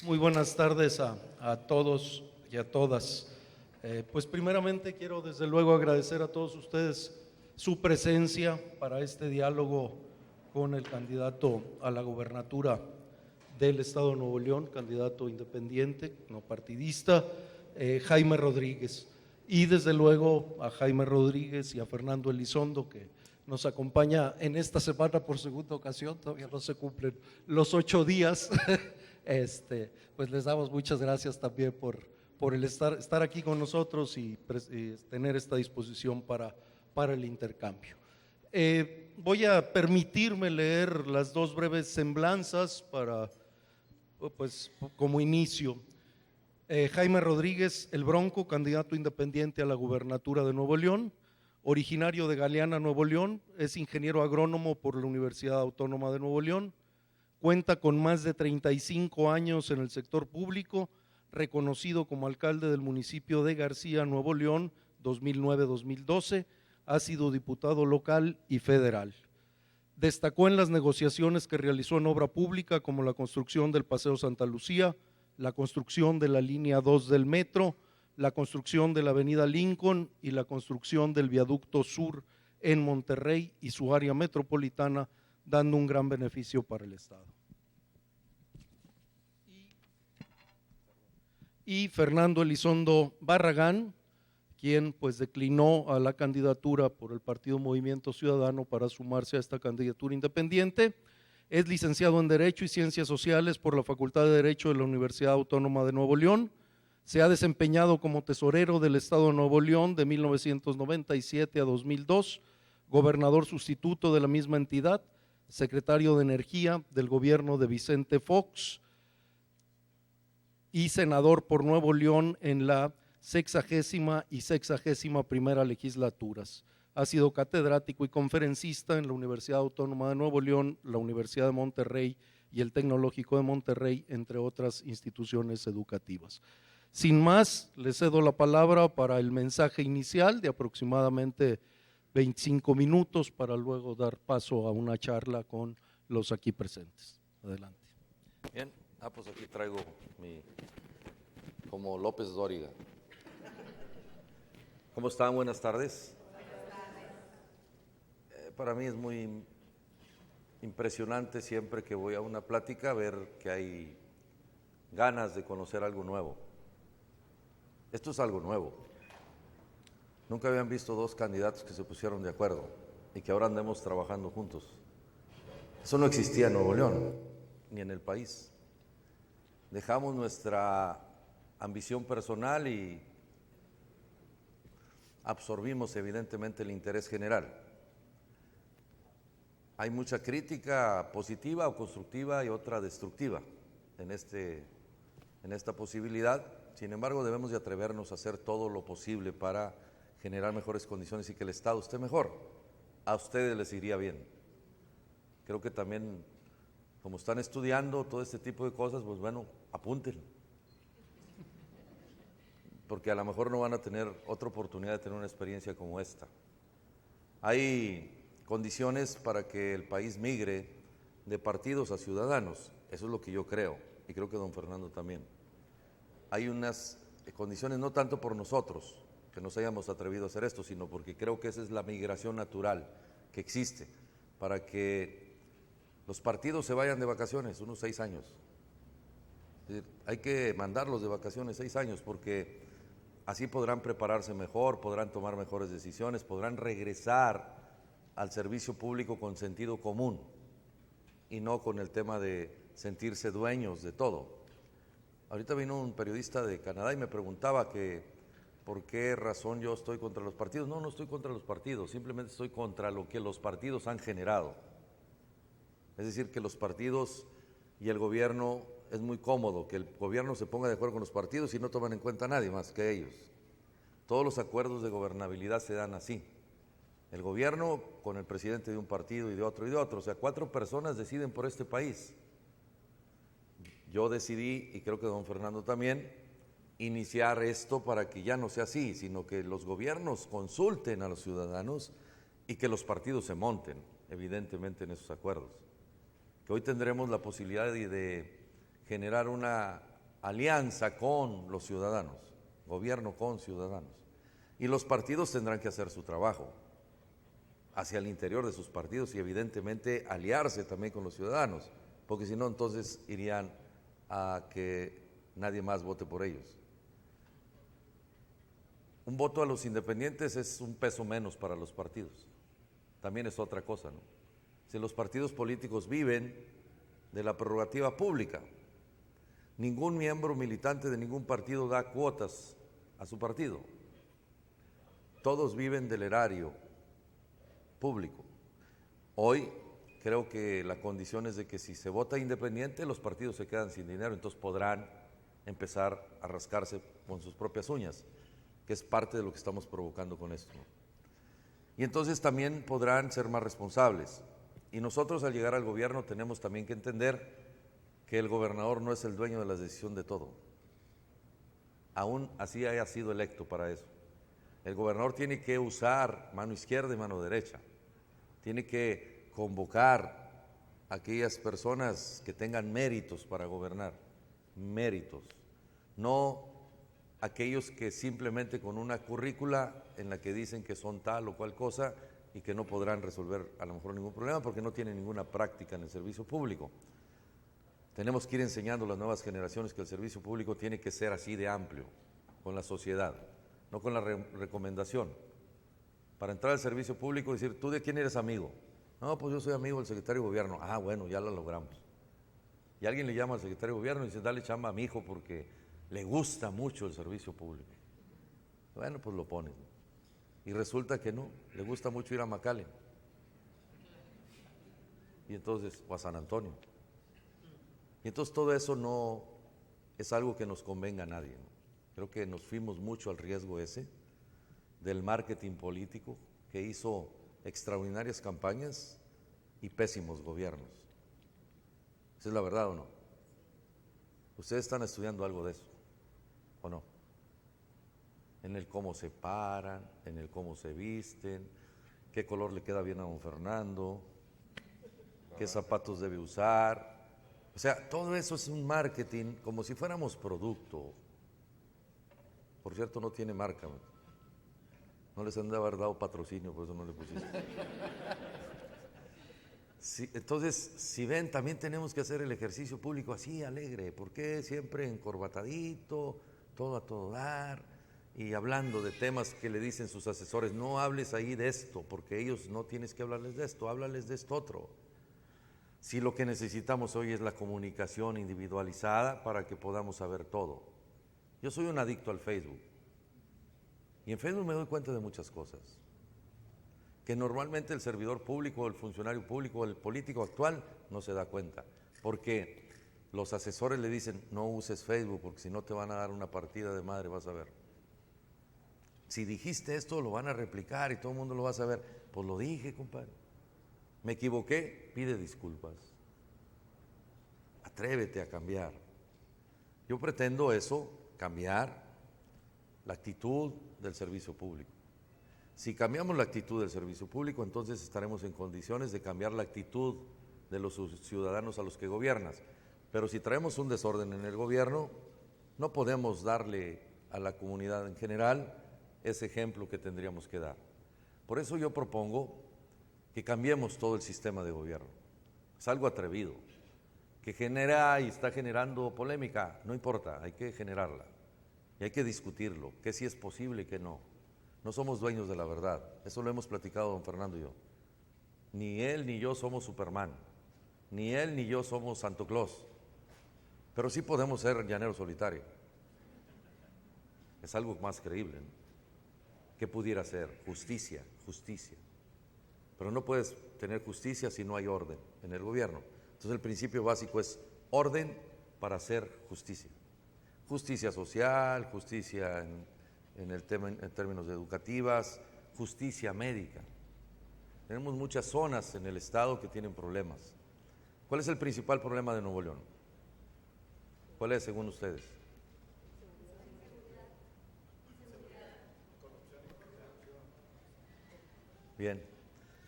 Muy buenas tardes a todos y a todas. Pues primeramente quiero desde luego agradecer a todos ustedes su presencia para este diálogo con el candidato a la gobernatura del Estado de Nuevo León, candidato independiente, no partidista, Jaime Rodríguez. Y desde luego a Jaime Rodríguez y a Fernando Elizondo, que nos acompaña en esta semana por segunda ocasión, todavía no se cumplen los 8 días. Pues les damos muchas gracias también por el estar aquí con nosotros y tener esta disposición para el intercambio. Voy a permitirme leer las dos breves semblanzas pues, como inicio. Jaime Rodríguez, el Bronco, candidato independiente a la gubernatura de Nuevo León, originario de Galeana, Nuevo León, es ingeniero agrónomo por la Universidad Autónoma de Nuevo León, cuenta con más de 35 años en el sector público, reconocido como alcalde del municipio de García, Nuevo León, 2009-2012, ha sido diputado local y federal. Destacó en las negociaciones que realizó en obra pública, como la construcción del Paseo Santa Lucía, la construcción de la línea 2 del metro, la construcción de la avenida Lincoln y la construcción del viaducto sur en Monterrey y su área metropolitana, dando un gran beneficio para el Estado. Y Fernando Elizondo Barragán, quien pues declinó a la candidatura por el Partido Movimiento Ciudadano para sumarse a esta candidatura independiente. Es licenciado en Derecho y Ciencias Sociales por la Facultad de Derecho de la Universidad Autónoma de Nuevo León. Se ha desempeñado como tesorero del Estado de Nuevo León de 1997 a 2002, gobernador sustituto de la misma entidad, secretario de Energía del gobierno de Vicente Fox y senador por Nuevo León en la 60ª y 61ª legislaturas. Ha sido catedrático y conferencista en la Universidad Autónoma de Nuevo León, la Universidad de Monterrey y el Tecnológico de Monterrey, entre otras instituciones educativas. Sin más, le cedo la palabra para el mensaje inicial de aproximadamente 25 minutos para luego dar paso a una charla con los aquí presentes. Adelante. Bien, pues aquí traigo como López Dóriga. ¿Cómo están? Buenas tardes. Para mí es muy impresionante siempre que voy a una plática ver que hay ganas de conocer algo nuevo. Esto es algo nuevo. Nunca habían visto dos candidatos que se pusieron de acuerdo y que ahora andemos trabajando juntos. Eso no existía en Nuevo León, ni en el país. Dejamos nuestra ambición personal y absorbimos evidentemente el interés general. Hay mucha crítica positiva o constructiva y otra destructiva en esta posibilidad. Sin embargo, debemos de atrevernos a hacer todo lo posible para generar mejores condiciones y que el Estado esté mejor. A ustedes les iría bien. Creo que también, como están estudiando todo este tipo de cosas, pues bueno, apunten. Porque a lo mejor no van a tener otra oportunidad de tener una experiencia como esta. Hay condiciones para que el país migre de partidos a ciudadanos. Eso es lo que yo creo, y creo que don Fernando también. Hay unas condiciones, no tanto por nosotros, que nos hayamos atrevido a hacer esto, sino porque creo que esa es la migración natural que existe, para que los partidos se vayan de vacaciones, unos 6 años. Hay que mandarlos de vacaciones 6 años, porque así podrán prepararse mejor, podrán tomar mejores decisiones, podrán regresar al servicio público con sentido común y no con el tema de sentirse dueños de todo. Ahorita vino un periodista de Canadá y me preguntaba que por qué razón yo estoy contra los partidos. No estoy contra los partidos, simplemente estoy contra lo que los partidos han generado. Es decir, que los partidos y el gobierno, es muy cómodo que el gobierno se ponga de acuerdo con los partidos y no toman en cuenta a nadie más que ellos. Todos los acuerdos de gobernabilidad se dan así. El gobierno con el presidente de un partido y de otro, o sea, 4 personas deciden por este país. Yo decidí, y creo que don Fernando también, iniciar esto para que ya no sea así, sino que los gobiernos consulten a los ciudadanos y que los partidos se monten, evidentemente, en esos acuerdos. Que hoy tendremos la posibilidad de generar una alianza con los ciudadanos, gobierno con ciudadanos. Y los partidos tendrán que hacer su trabajo hacia el interior de sus partidos y evidentemente aliarse también con los ciudadanos, porque si no entonces irían a que nadie más vote por ellos. Un voto a los independientes es un peso menos para los partidos, también es otra cosa, ¿no? Si los partidos políticos viven de la prerrogativa pública, ningún miembro militante de ningún partido da cuotas a su partido, todos viven del erario público. Hoy creo que la condición es de que si se vota independiente, los partidos se quedan sin dinero, entonces podrán empezar a rascarse con sus propias uñas, que es parte de lo que estamos provocando con esto. Y entonces también podrán ser más responsables. Y nosotros al llegar al gobierno tenemos también que entender que el gobernador no es el dueño de la decisión de todo, aún así haya sido electo para eso. El gobernador tiene que usar mano izquierda y mano derecha, tiene que convocar a aquellas personas que tengan méritos para gobernar, méritos, no aquellos que simplemente con una currícula en la que dicen que son tal o cual cosa y que no podrán resolver a lo mejor ningún problema porque no tienen ninguna práctica en el servicio público. Tenemos que ir enseñando a las nuevas generaciones que el servicio público tiene que ser así de amplio con la sociedad, no con la recomendación. Para entrar al servicio público decir, ¿tú de quién eres amigo? No, pues yo soy amigo del secretario de gobierno. Ah, bueno, ya lo logramos. Y alguien le llama al secretario de gobierno y dice, dale chamba a mi hijo porque le gusta mucho el servicio público. Bueno, pues lo pones, ¿no? Y resulta que no, le gusta mucho ir a McAllen. Y entonces, o a San Antonio. Y entonces todo eso no es algo que nos convenga a nadie, ¿no? Creo que nos fuimos mucho al riesgo ese del marketing político que hizo extraordinarias campañas y pésimos gobiernos. ¿Esa es la verdad o no? ¿Ustedes están estudiando algo de eso o no? En el cómo se paran, en el cómo se visten, qué color le queda bien a don Fernando, qué zapatos debe usar. O sea, todo eso es un marketing como si fuéramos producto. Por cierto, no tiene marca. No les han de haber dado patrocinio, por eso no le pusiste. Sí, entonces, si ven, también tenemos que hacer el ejercicio público así, alegre. ¿Por qué siempre encorbatadito, todo a todo dar? Y hablando de temas que le dicen sus asesores, no hables ahí de esto, porque ellos no tienes que hablarles de esto, háblales de esto otro. Si lo que necesitamos hoy es la comunicación individualizada para que podamos saber todo. Yo soy un adicto al Facebook. Y en Facebook me doy cuenta de muchas cosas, que normalmente el servidor público, el funcionario público, el político actual no se da cuenta, porque los asesores le dicen, no uses Facebook porque si no te van a dar una partida de madre, vas a ver. Si dijiste esto, lo van a replicar y todo el mundo lo va a saber. Pues lo dije, compadre. Me equivoqué, pide disculpas. Atrévete a cambiar. Yo pretendo eso, cambiar la actitud del servicio público. Si cambiamos la actitud del servicio público, entonces estaremos en condiciones de cambiar la actitud de los ciudadanos a los que gobiernas. Pero si traemos un desorden en el gobierno, no podemos darle a la comunidad en general ese ejemplo que tendríamos que dar. Por eso yo propongo que cambiemos todo el sistema de gobierno. Es algo atrevido, que genera y está generando polémica, no importa, hay que generarla. Y hay que discutirlo, qué sí es posible y qué no. No somos dueños de la verdad, eso lo hemos platicado don Fernando y yo. Ni él ni yo somos Superman, ni él ni yo somos Santo Claus, pero sí podemos ser llanero solitario. Es algo más creíble, ¿no? ¿Qué pudiera ser? Justicia, justicia. Pero no puedes tener justicia si no hay orden en el gobierno. Entonces el principio básico es orden para hacer justicia. Justicia social, justicia en términos educativas, justicia médica. Tenemos muchas zonas en el estado que tienen problemas. ¿Cuál es el principal problema de Nuevo León? ¿Cuál es según ustedes? Bien.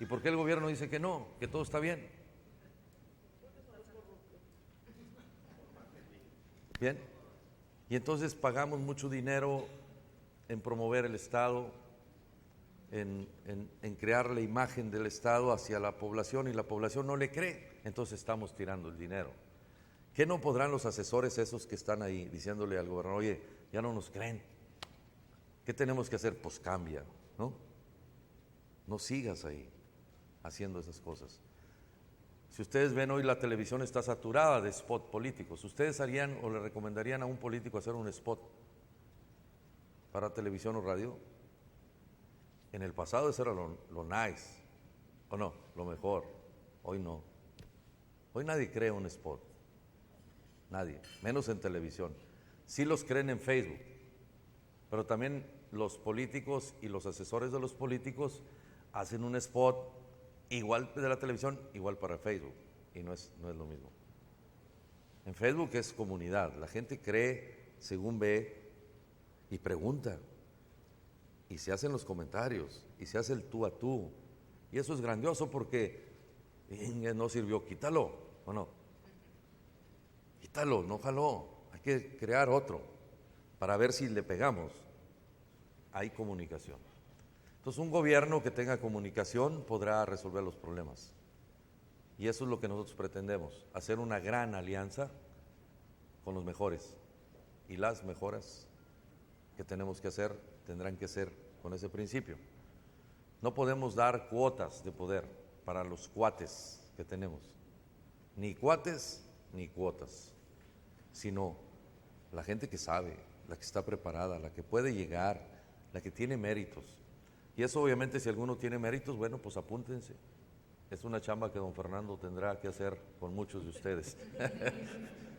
¿Y por qué el gobierno dice que no, que todo está bien? Bien. Y entonces pagamos mucho dinero en promover el Estado, en crear la imagen del Estado hacia la población, y la población no le cree, entonces estamos tirando el dinero. ¿Qué no podrán los asesores esos que están ahí diciéndole al gobernador, oye, ya no nos creen? ¿Qué tenemos que hacer? Pues cambia, ¿no? No sigas ahí haciendo esas cosas. Si ustedes ven hoy, la televisión está saturada de spot políticos. ¿Ustedes harían o le recomendarían a un político hacer un spot para televisión o radio? En el pasado eso era lo nice, ¿o no? Lo mejor. Hoy no. Hoy nadie cree un spot. Nadie, menos en televisión. Sí los creen en Facebook, pero también los políticos y los asesores de los políticos hacen un spot igual de la televisión, igual para Facebook, y no es lo mismo. En Facebook es comunidad, la gente cree según ve y pregunta, y se hacen los comentarios, y se hace el tú a tú, y eso es grandioso porque no sirvió, quítalo, ¿o no? Quítalo, no jaló, hay que crear otro para ver si le pegamos. Hay comunicación. Entonces, un gobierno que tenga comunicación podrá resolver los problemas. Y eso es lo que nosotros pretendemos, hacer una gran alianza con los mejores. Y las mejoras que tenemos que hacer tendrán que ser con ese principio. No podemos dar cuotas de poder para los cuates que tenemos. Ni cuates ni cuotas, sino la gente que sabe, la que está preparada, la que puede llegar, la que tiene méritos. Y eso obviamente, si alguno tiene méritos, bueno, pues apúntense. Es una chamba que don Fernando tendrá que hacer con muchos de ustedes.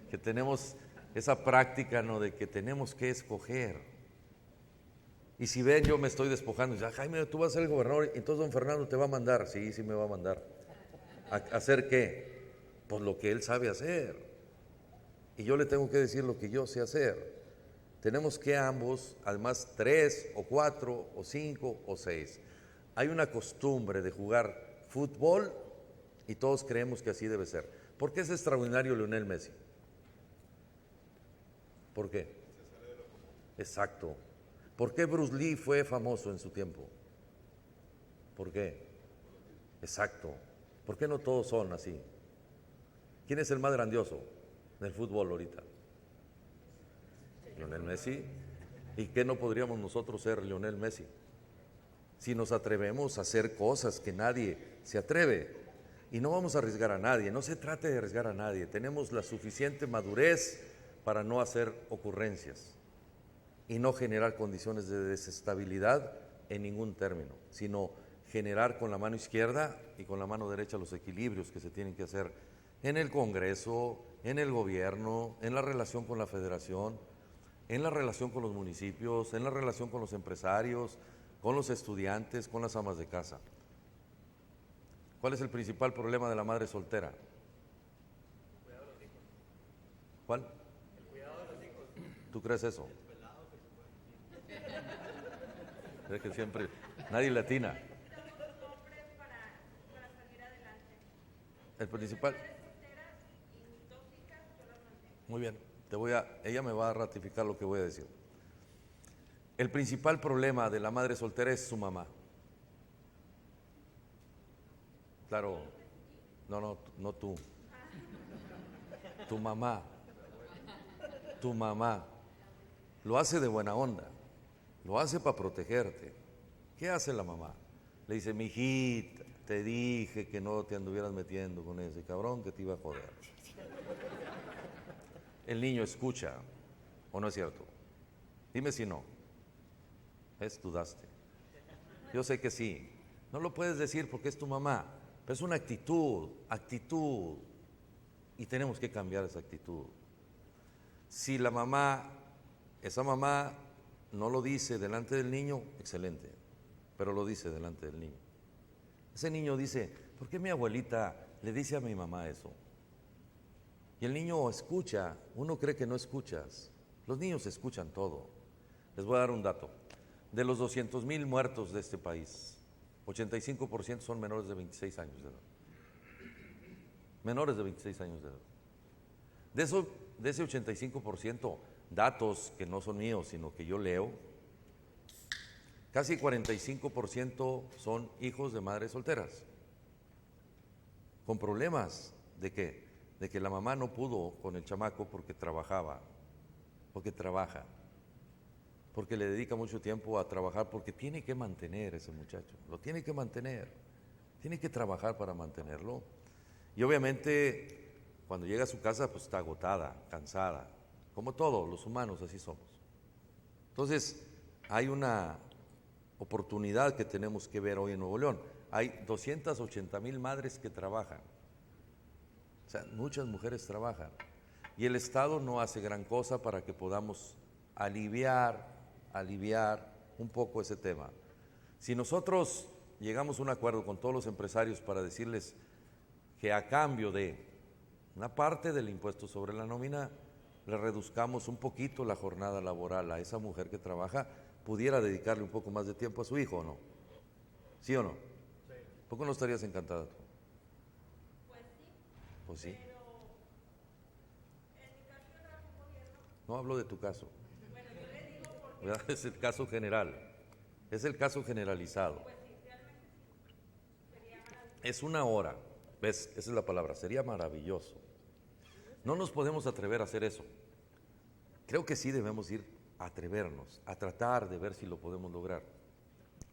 Que tenemos esa práctica, ¿no?, de que tenemos que escoger. Y si ven, yo me estoy despojando, y dice, Jaime, tú vas a ser el gobernador, entonces don Fernando te va a mandar. Sí, sí me va a mandar. ¿A hacer qué? Pues lo que él sabe hacer. Y yo le tengo que decir lo que yo sé hacer. Tenemos que ambos, además 3 o 4 o 5 o 6. Hay una costumbre de jugar fútbol y todos creemos que así debe ser. ¿Por qué es extraordinario Lionel Messi? ¿Por qué? Exacto. ¿Por qué Bruce Lee fue famoso en su tiempo? ¿Por qué? Exacto. ¿Por qué no todos son así? ¿Quién es el más grandioso del fútbol ahorita? Lionel Messi. ¿Y qué no podríamos nosotros ser Lionel Messi? Si nos atrevemos a hacer cosas que nadie se atreve, y no vamos a arriesgar a nadie, no se trata de arriesgar a nadie, tenemos la suficiente madurez para no hacer ocurrencias y no generar condiciones de desestabilidad en ningún término, sino generar con la mano izquierda y con la mano derecha los equilibrios que se tienen que hacer en el Congreso, en el gobierno, en la relación con la federación, en la relación con los municipios, en la relación con los empresarios, con los estudiantes, con las amas de casa. ¿Cuál es el principal problema de la madre soltera? El cuidado de los hijos. ¿Cuál? El cuidado de los hijos. ¿Tú crees eso? ¿Crees que siempre nadie le atina? El principal. Muy bien, ella me va a ratificar lo que voy a decir. El principal problema de la madre soltera es su mamá. Claro, no tú. Tu mamá. Tu mamá. Lo hace de buena onda. Lo hace para protegerte. ¿Qué hace la mamá? Le dice, mijita, te dije que no te anduvieras metiendo con ese cabrón que te iba a joder. El niño escucha, ¿o no es cierto? Dime si no. Dudaste. Yo sé que sí. No lo puedes decir porque es tu mamá, pero es una actitud. Y tenemos que cambiar esa actitud. Si esa mamá no lo dice delante del niño, excelente, pero lo dice delante del niño. Ese niño dice, ¿por qué mi abuelita le dice a mi mamá eso? Y el niño escucha, uno cree que no escuchas. Los niños escuchan todo. Les voy a dar un dato. De los 200,000 muertos de este país, 85% son menores de 26 años de edad. Menores de 26 años de edad. De ese 85%, datos que no son míos, sino que yo leo, casi 45% son hijos de madres solteras, con problemas de qué, de que la mamá no pudo con el chamaco porque trabajaba, porque trabaja, porque le dedica mucho tiempo a trabajar, porque tiene que mantener a ese muchacho, lo tiene que mantener, tiene que trabajar para mantenerlo. Y obviamente cuando llega a su casa pues está agotada, cansada, como todos los humanos así somos. Entonces hay una oportunidad que tenemos que ver hoy en Nuevo León. Hay 280,000 madres que trabajan, o sea, muchas mujeres trabajan, y el Estado no hace gran cosa para que podamos aliviar un poco ese tema. Si nosotros llegamos a un acuerdo con todos los empresarios para decirles que a cambio de una parte del impuesto sobre la nómina le reduzcamos un poquito la jornada laboral a esa mujer que trabaja, pudiera dedicarle un poco más de tiempo a su hijo, ¿o no? ¿Sí o no? Sí. ¿Por qué no estarías encantada tú? Pues sí. Pues sí. Pero en mi caso yo trabajo en gobierno. No hablo de tu caso. Bueno, yo le digo porque. ¿Verdad? Es el caso general, es el caso generalizado. Pues sí, realmente sí. Sería maravilloso. Es una hora, ¿ves? Esa es la palabra, sería maravilloso. No nos podemos atrever a hacer eso. Creo que sí debemos ir a atrevernos, a tratar de ver si lo podemos lograr.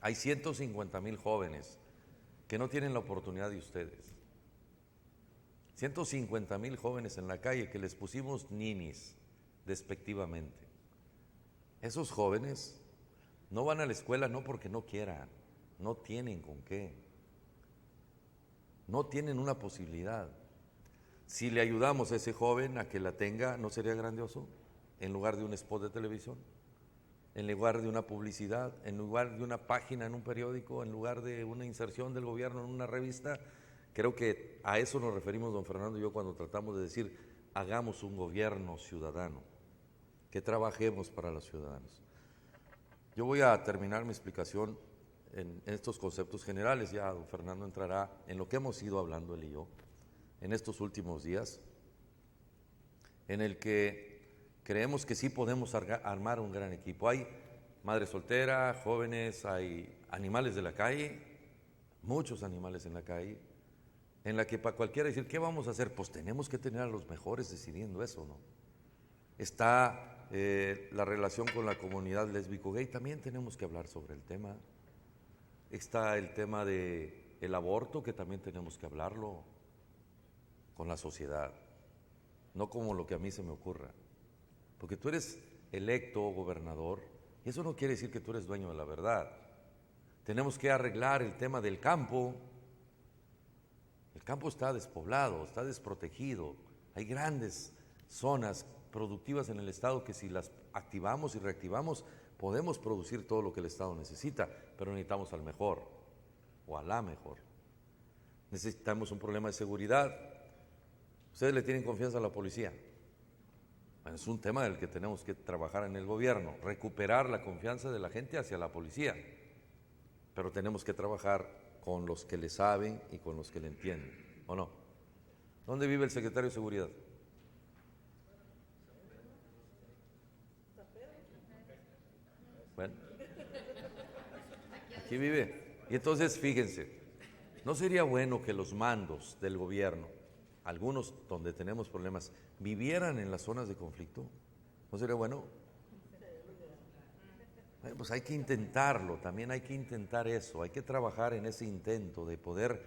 Hay 150,000 jóvenes que no tienen la oportunidad de ustedes. 150,000 jóvenes en la calle que les pusimos ninis despectivamente. Esos jóvenes no van a la escuela no porque no quieran, no tienen con qué, no tienen una posibilidad. Si le ayudamos a ese joven a que la tenga, ¿no sería grandioso? En lugar de un spot de televisión, en lugar de una publicidad, en lugar de una página en un periódico, en lugar de una inserción del gobierno en una revista. Creo que a eso nos referimos don Fernando y yo cuando tratamos de decir hagamos un gobierno ciudadano, que trabajemos para los ciudadanos. Yo voy a terminar mi explicación en estos conceptos generales, ya don Fernando entrará en lo que hemos ido hablando él y yo en estos últimos días, en el que creemos que sí podemos armar un gran equipo. Hay madres solteras, jóvenes, hay animales de la calle, muchos animales en la calle, en la que para cualquiera decir, ¿qué vamos a hacer? Pues tenemos que tener a los mejores decidiendo eso, ¿no? Está la relación con la comunidad lésbico-gay, también tenemos que hablar sobre el tema. Está el tema del aborto, que también tenemos que hablarlo con la sociedad, no como lo que a mí se me ocurra. Porque tú eres electo gobernador y eso no quiere decir que tú eres dueño de la verdad. Tenemos que arreglar el tema del campo. El campo está despoblado, está desprotegido. Hay grandes zonas productivas en el Estado que si las activamos y reactivamos podemos producir todo lo que el Estado necesita, pero necesitamos al mejor o a la mejor. Necesitamos un problema de seguridad. ¿Ustedes le tienen confianza a la policía? Bueno, es un tema del que tenemos que trabajar en el gobierno, recuperar la confianza de la gente hacia la policía, pero tenemos que trabajar con los que le saben y con los que le entienden, ¿o no? ¿Dónde vive el secretario de Seguridad? Bueno, aquí vive. Y entonces, fíjense, ¿no sería bueno que los mandos del gobierno, algunos donde tenemos problemas, vivieran en las zonas de conflicto? ¿No sería bueno? Bueno, pues hay que intentarlo, también hay que intentar eso, hay que trabajar en ese intento de poder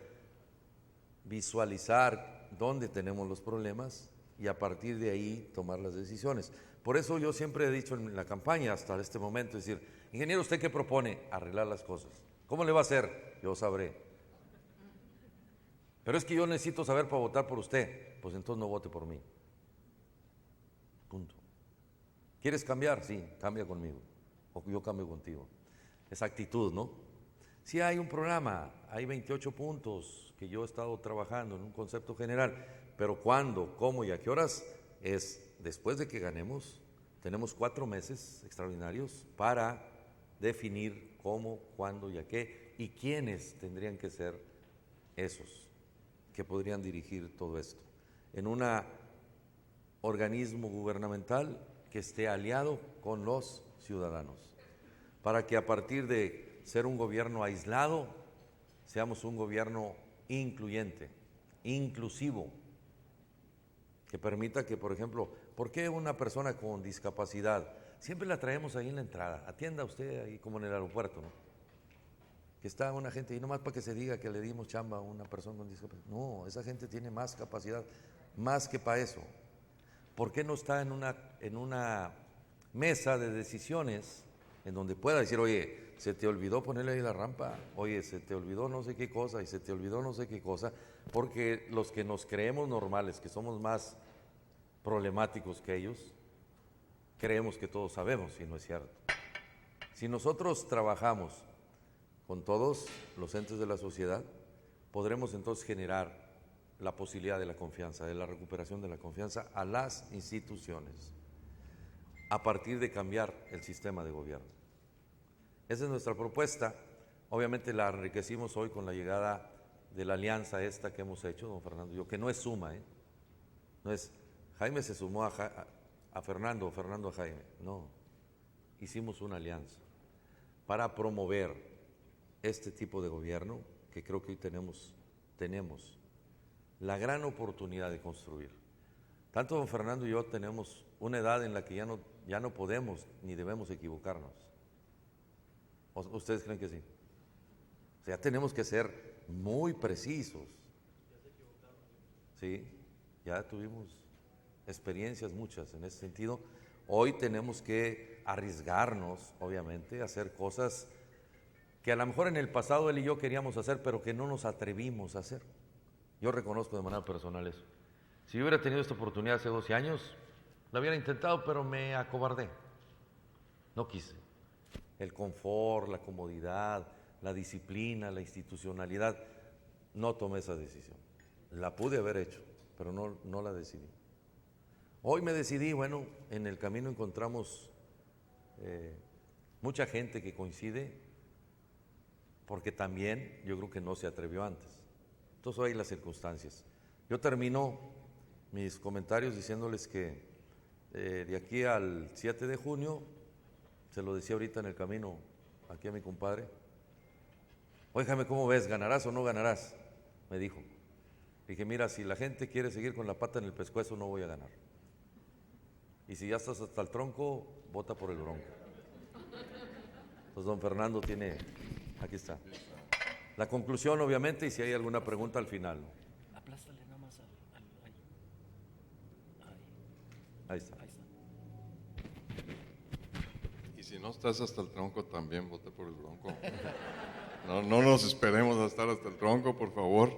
visualizar dónde tenemos los problemas y a partir de ahí tomar las decisiones. Por eso yo siempre he dicho en la campaña hasta este momento, es decir, ingeniero, ¿usted qué propone? Arreglar las cosas. ¿Cómo le va a hacer? Yo sabré. Pero es que yo necesito saber para votar por usted. Pues entonces no vote por mí. Punto. ¿Quieres cambiar? Sí, cambia conmigo. O yo cambio contigo. Esa actitud, ¿no? Sí hay un programa, hay 28 puntos que yo he estado trabajando en un concepto general, pero cuándo, cómo y a qué horas es después de que ganemos. Tenemos 4 meses extraordinarios para definir cómo, cuándo y a qué y quiénes tendrían que ser esos que podrían dirigir todo esto. En un organismo gubernamental que esté aliado con los ciudadanos, para que a partir de ser un gobierno aislado, seamos un gobierno incluyente, inclusivo, que permita que, por ejemplo, ¿por qué una persona con discapacidad? Siempre la traemos ahí en la entrada, atienda usted ahí como en el aeropuerto, ¿no? Que está una gente y nomás para que se diga que le dimos chamba a una persona con discapacidad. No, esa gente tiene más capacidad, más que para eso. ¿Por qué no está en una mesa de decisiones en donde pueda decir, oye, se te olvidó ponerle ahí la rampa, oye, se te olvidó no sé qué cosa y se te olvidó no sé qué cosa? Porque los que nos creemos normales, que somos más problemáticos que ellos, creemos que todos sabemos y no es cierto. Si nosotros trabajamos con todos los entes de la sociedad, podremos entonces generar la posibilidad de la confianza, de la recuperación de la confianza a las instituciones, a partir de cambiar el sistema de gobierno. Esa es nuestra propuesta. Obviamente la enriquecimos hoy con la llegada de la alianza esta que hemos hecho, don Fernando y yo, que no es suma, no es Jaime se sumó a Fernando, Fernando a Jaime, no, hicimos una alianza para promover este tipo de gobierno que creo que hoy tenemos la gran oportunidad de construir. Tanto don Fernando y yo tenemos una edad en la que ya no podemos ni debemos equivocarnos. ¿Ustedes creen que sí? O sea, ya tenemos que ser muy precisos. Sí, ya tuvimos experiencias muchas en ese sentido. Hoy tenemos que arriesgarnos, obviamente, a hacer cosas que a lo mejor en el pasado él y yo queríamos hacer, pero que no nos atrevimos a hacer. Yo reconozco de manera personal eso. Si yo hubiera tenido esta oportunidad hace 12 años, la hubiera intentado, pero me acobardé. No quise. El confort, la comodidad, la disciplina, la institucionalidad, no tomé esa decisión. La pude haber hecho, pero no la decidí. Hoy me decidí, bueno, en el camino encontramos mucha gente que coincide, porque también yo creo que no se atrevió antes. Entonces hoy hay las circunstancias. Yo termino mis comentarios diciéndoles que de aquí al 7 de junio, se lo decía ahorita en el camino aquí a mi compadre, oye Jaime, ¿cómo ves? ¿Ganarás o no ganarás? Me dijo. Dije, mira, si la gente quiere seguir con la pata en el pescuezo, no voy a ganar. Y si ya estás hasta el tronco, vota por el bronco. Entonces don Fernando tiene, aquí está. La conclusión, obviamente, y si hay alguna pregunta al final, ¿no? Aplástale nada más ahí. Ahí está. Y si no estás hasta el tronco, también vota por el bronco. No nos esperemos a estar hasta el tronco, por favor.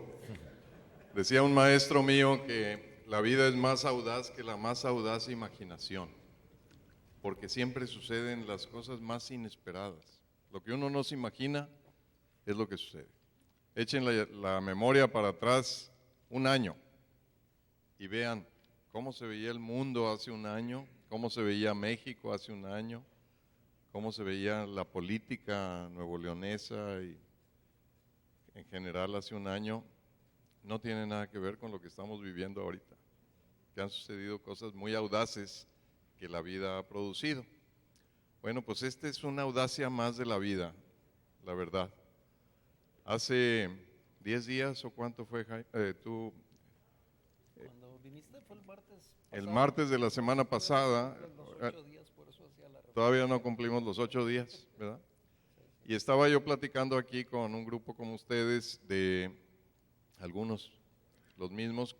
Decía un maestro mío que la vida es más audaz que la más audaz imaginación, porque siempre suceden las cosas más inesperadas. Lo que uno no se imagina es lo que sucede. Echen la memoria para atrás un año y vean cómo se veía el mundo hace un año, cómo se veía México hace un año, cómo se veía la política nuevoleonesa y en general hace un año. No tiene nada que ver con lo que estamos viviendo ahorita, que han sucedido cosas muy audaces que la vida ha producido. Bueno, pues esta es una audacia más de la vida, la verdad. Hace 10 días o cuánto fue, tú… Cuando viniste fue el martes. El martes de la semana pasada, Los 8 días, por eso hacía la todavía no cumplimos los 8 días, ¿verdad? Y estaba yo platicando aquí con un grupo como ustedes de algunos, los mismos,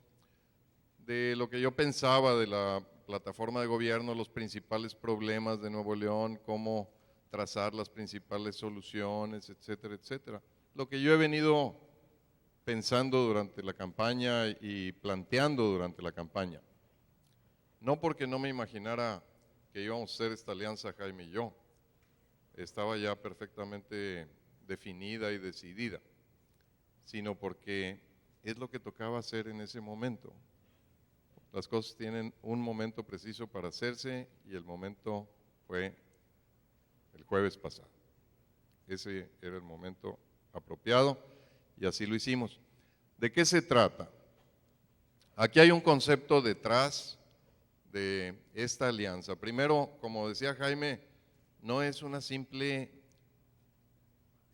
de lo que yo pensaba de la plataforma de gobierno, los principales problemas de Nuevo León, cómo trazar las principales soluciones, etcétera, etcétera. Lo que yo he venido pensando durante la campaña y planteando durante la campaña. No porque no me imaginara que íbamos a hacer esta alianza Jaime y yo, estaba ya perfectamente definida y decidida, sino porque es lo que tocaba hacer en ese momento. Las cosas tienen un momento preciso para hacerse y el momento fue el jueves pasado. Ese era el momento apropiado y así lo hicimos. ¿De qué se trata? Aquí hay un concepto detrás de esta alianza. Primero, como decía Jaime, no es una simple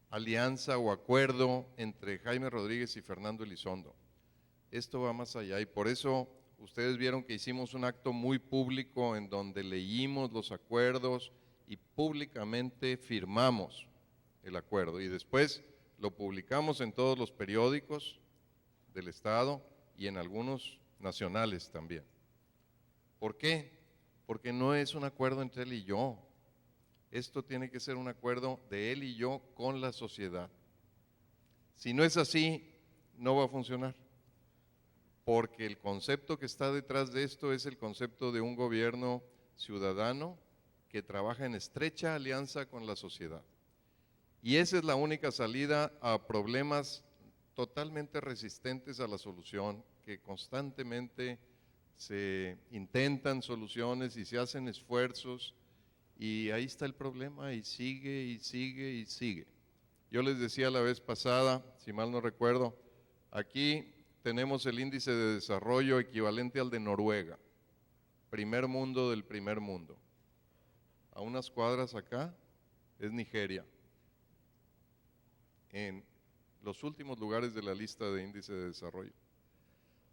alianza o acuerdo entre Jaime Rodríguez y Fernando Elizondo. Esto va más allá y por eso ustedes vieron que hicimos un acto muy público en donde leímos los acuerdos y públicamente firmamos el acuerdo y después lo publicamos en todos los periódicos del Estado y en algunos nacionales también. ¿Por qué? Porque no es un acuerdo entre él y yo. Esto tiene que ser un acuerdo de él y yo con la sociedad. Si no es así, no va a funcionar. Porque el concepto que está detrás de esto es el concepto de un gobierno ciudadano que trabaja en estrecha alianza con la sociedad. Y esa es la única salida a problemas totalmente resistentes a la solución, que constantemente se intentan soluciones y se hacen esfuerzos, y ahí está el problema y sigue y sigue y sigue. Yo les decía la vez pasada, si mal no recuerdo, aquí tenemos el índice de desarrollo equivalente al de Noruega, primer mundo del primer mundo. A unas cuadras acá es Nigeria, en los últimos lugares de la lista de índice de desarrollo.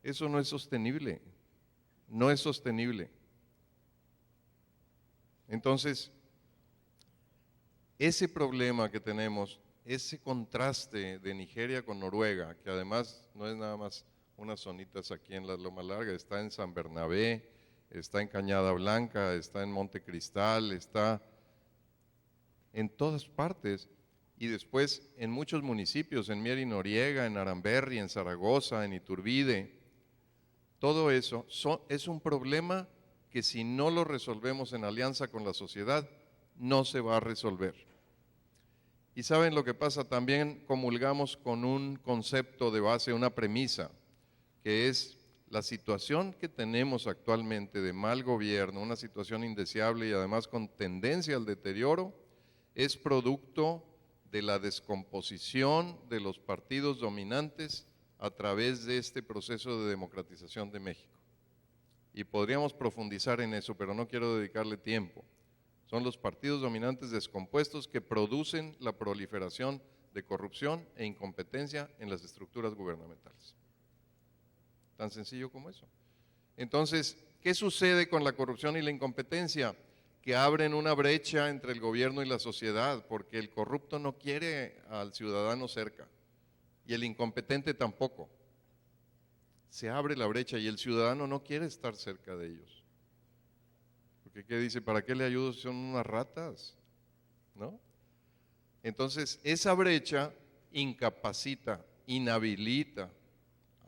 Eso no es sostenible, no es sostenible. Entonces, ese problema que tenemos, ese contraste de Nigeria con Noruega, que además no es nada más unas zonitas aquí en la Loma Larga, está en San Bernabé, está en Cañada Blanca, está en Monte Cristal, está en todas partes, y después en muchos municipios, en Mier y Noriega, en Aramberri, en Zaragoza, en Iturbide. Todo eso es un problema que si no lo resolvemos en alianza con la sociedad, no se va a resolver. Y saben lo que pasa, también comulgamos con un concepto de base, una premisa, que es la situación que tenemos actualmente de mal gobierno, una situación indeseable y además con tendencia al deterioro, es producto de la descomposición de los partidos dominantes a través de este proceso de democratización de México. Y podríamos profundizar en eso, pero no quiero dedicarle tiempo. Son los partidos dominantes descompuestos que producen la proliferación de corrupción e incompetencia en las estructuras gubernamentales. Tan sencillo como eso. Entonces, ¿qué sucede con la corrupción y la incompetencia? Que abren una brecha entre el gobierno y la sociedad, porque el corrupto no quiere al ciudadano cerca y el incompetente tampoco. Se abre la brecha y el ciudadano no quiere estar cerca de ellos. Porque ¿qué dice? ¿Para qué le ayudo si son unas ratas? ¿No? Entonces, esa brecha incapacita, inhabilita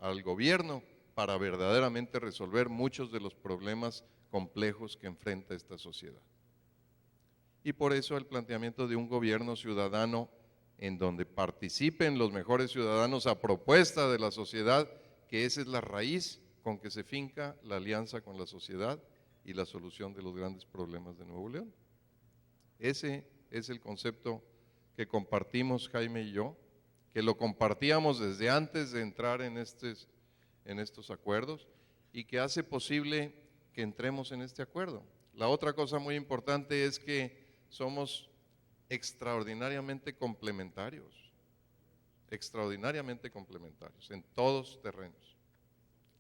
al gobierno para verdaderamente resolver muchos de los problemas complejos que enfrenta esta sociedad. Y por eso el planteamiento de un gobierno ciudadano en donde participen los mejores ciudadanos a propuesta de la sociedad, que esa es la raíz con que se finca la alianza con la sociedad y la solución de los grandes problemas de Nuevo León. Ese es el concepto que compartimos Jaime y yo, que lo compartíamos desde antes de entrar en estos acuerdos y que hace posible que entremos en este acuerdo. La otra cosa muy importante es que somos extraordinariamente complementarios en todos terrenos.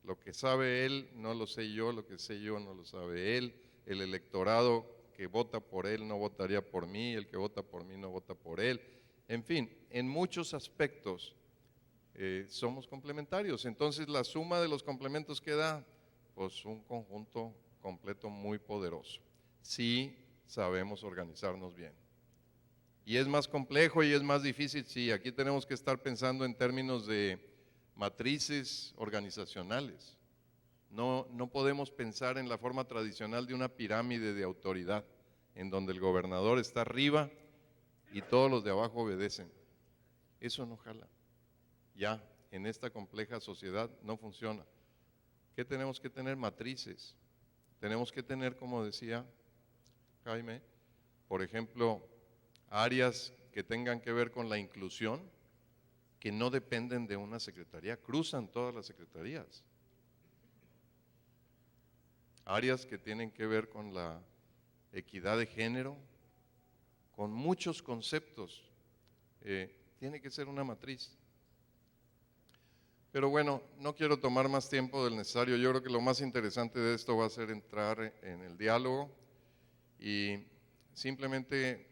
Lo que sabe él no lo sé yo, lo que sé yo no lo sabe él, el electorado que vota por él no votaría por mí, el que vota por mí no vota por él, en fin, en muchos aspectos somos complementarios. Entonces la suma de los complementos que da, pues un conjunto completo muy poderoso, si sabemos organizarnos bien. Y es más complejo y es más difícil, sí, aquí tenemos que estar pensando en términos de matrices organizacionales. No podemos pensar en la forma tradicional de una pirámide de autoridad, en donde el gobernador está arriba y todos los de abajo obedecen. Eso no jala. Ya, en esta compleja sociedad no funciona. ¿Qué tenemos que tener? Matrices. Tenemos que tener, como decía Jaime, por ejemplo, áreas que tengan que ver con la inclusión, que no dependen de una secretaría, cruzan todas las secretarías. áreas que tienen que ver con la equidad de género, con muchos conceptos. Tiene que ser una matriz. Pero bueno, no quiero tomar más tiempo del necesario. Yo creo que lo más interesante de esto va a ser entrar en el diálogo y simplemente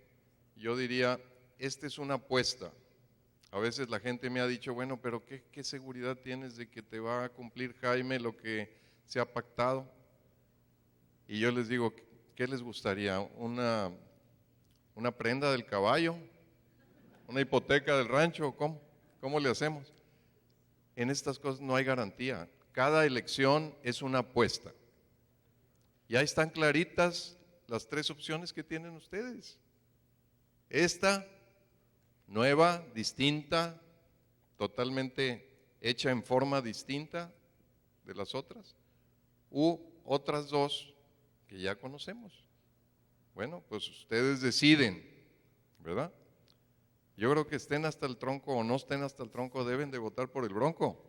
yo diría, esta es una apuesta. A veces la gente me ha dicho, bueno, pero ¿qué seguridad tienes de que te va a cumplir Jaime lo que se ha pactado? Y yo les digo, ¿qué les gustaría? ¿Una prenda del caballo? ¿Una hipoteca del rancho? ¿Cómo le hacemos? En estas cosas no hay garantía. Cada elección es una apuesta. Ya están claritas las tres opciones que tienen ustedes. Esta, nueva, distinta, totalmente hecha en forma distinta de las otras, u otras dos que ya conocemos. Bueno, pues ustedes deciden, ¿verdad? Yo creo que estén hasta el tronco o no estén hasta el tronco, deben de votar por el Bronco,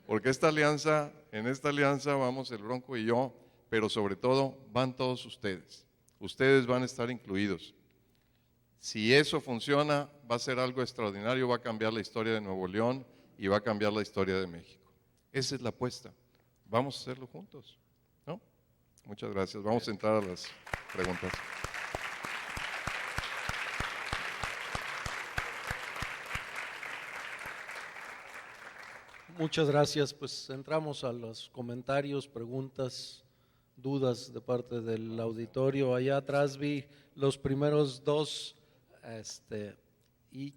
porque en esta alianza vamos el Bronco y yo, pero sobre todo van todos ustedes. Ustedes van a estar incluidos. Si eso funciona, va a ser algo extraordinario, va a cambiar la historia de Nuevo León y va a cambiar la historia de México. Esa es la apuesta. Vamos a hacerlo juntos, ¿no? Muchas gracias. Vamos a entrar a las preguntas. Muchas gracias. Pues entramos a los comentarios, preguntas, dudas de parte del auditorio. Allá atrás vi los primeros dos, y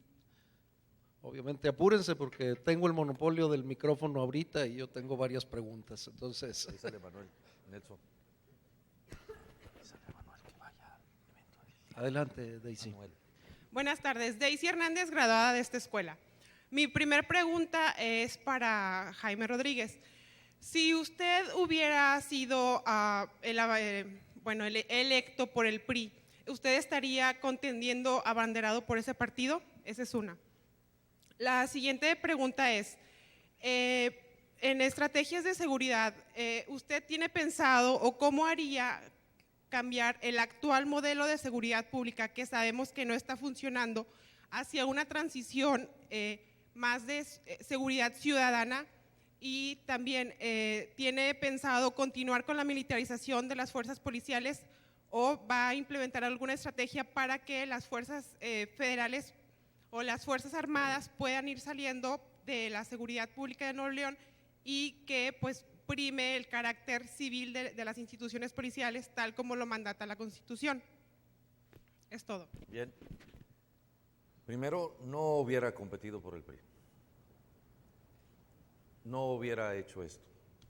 obviamente apúrense porque tengo el monopolio del micrófono ahorita y yo tengo varias preguntas. Entonces, Avísale, Manuel, Nelson. adelante, Daisy. Manuel. Buenas tardes, Daisy Hernández, graduada de esta escuela. Mi primer pregunta es para Jaime Rodríguez. Si usted hubiera sido electo por el PRI, ¿usted estaría contendiendo abanderado por ese partido? Esa es una. La siguiente pregunta es, en estrategias de seguridad, ¿usted tiene pensado o cómo haría cambiar el actual modelo de seguridad pública que sabemos que no está funcionando hacia una transición más de seguridad ciudadana? Y también ¿tiene pensado continuar con la militarización de las fuerzas policiales o va a implementar alguna estrategia para que las fuerzas federales o las fuerzas armadas puedan ir saliendo de la seguridad pública de Nuevo León y que pues prime el carácter civil de las instituciones policiales tal como lo mandata la Constitución? Es todo. Bien. Primero, no hubiera competido por el PRI. No hubiera hecho esto.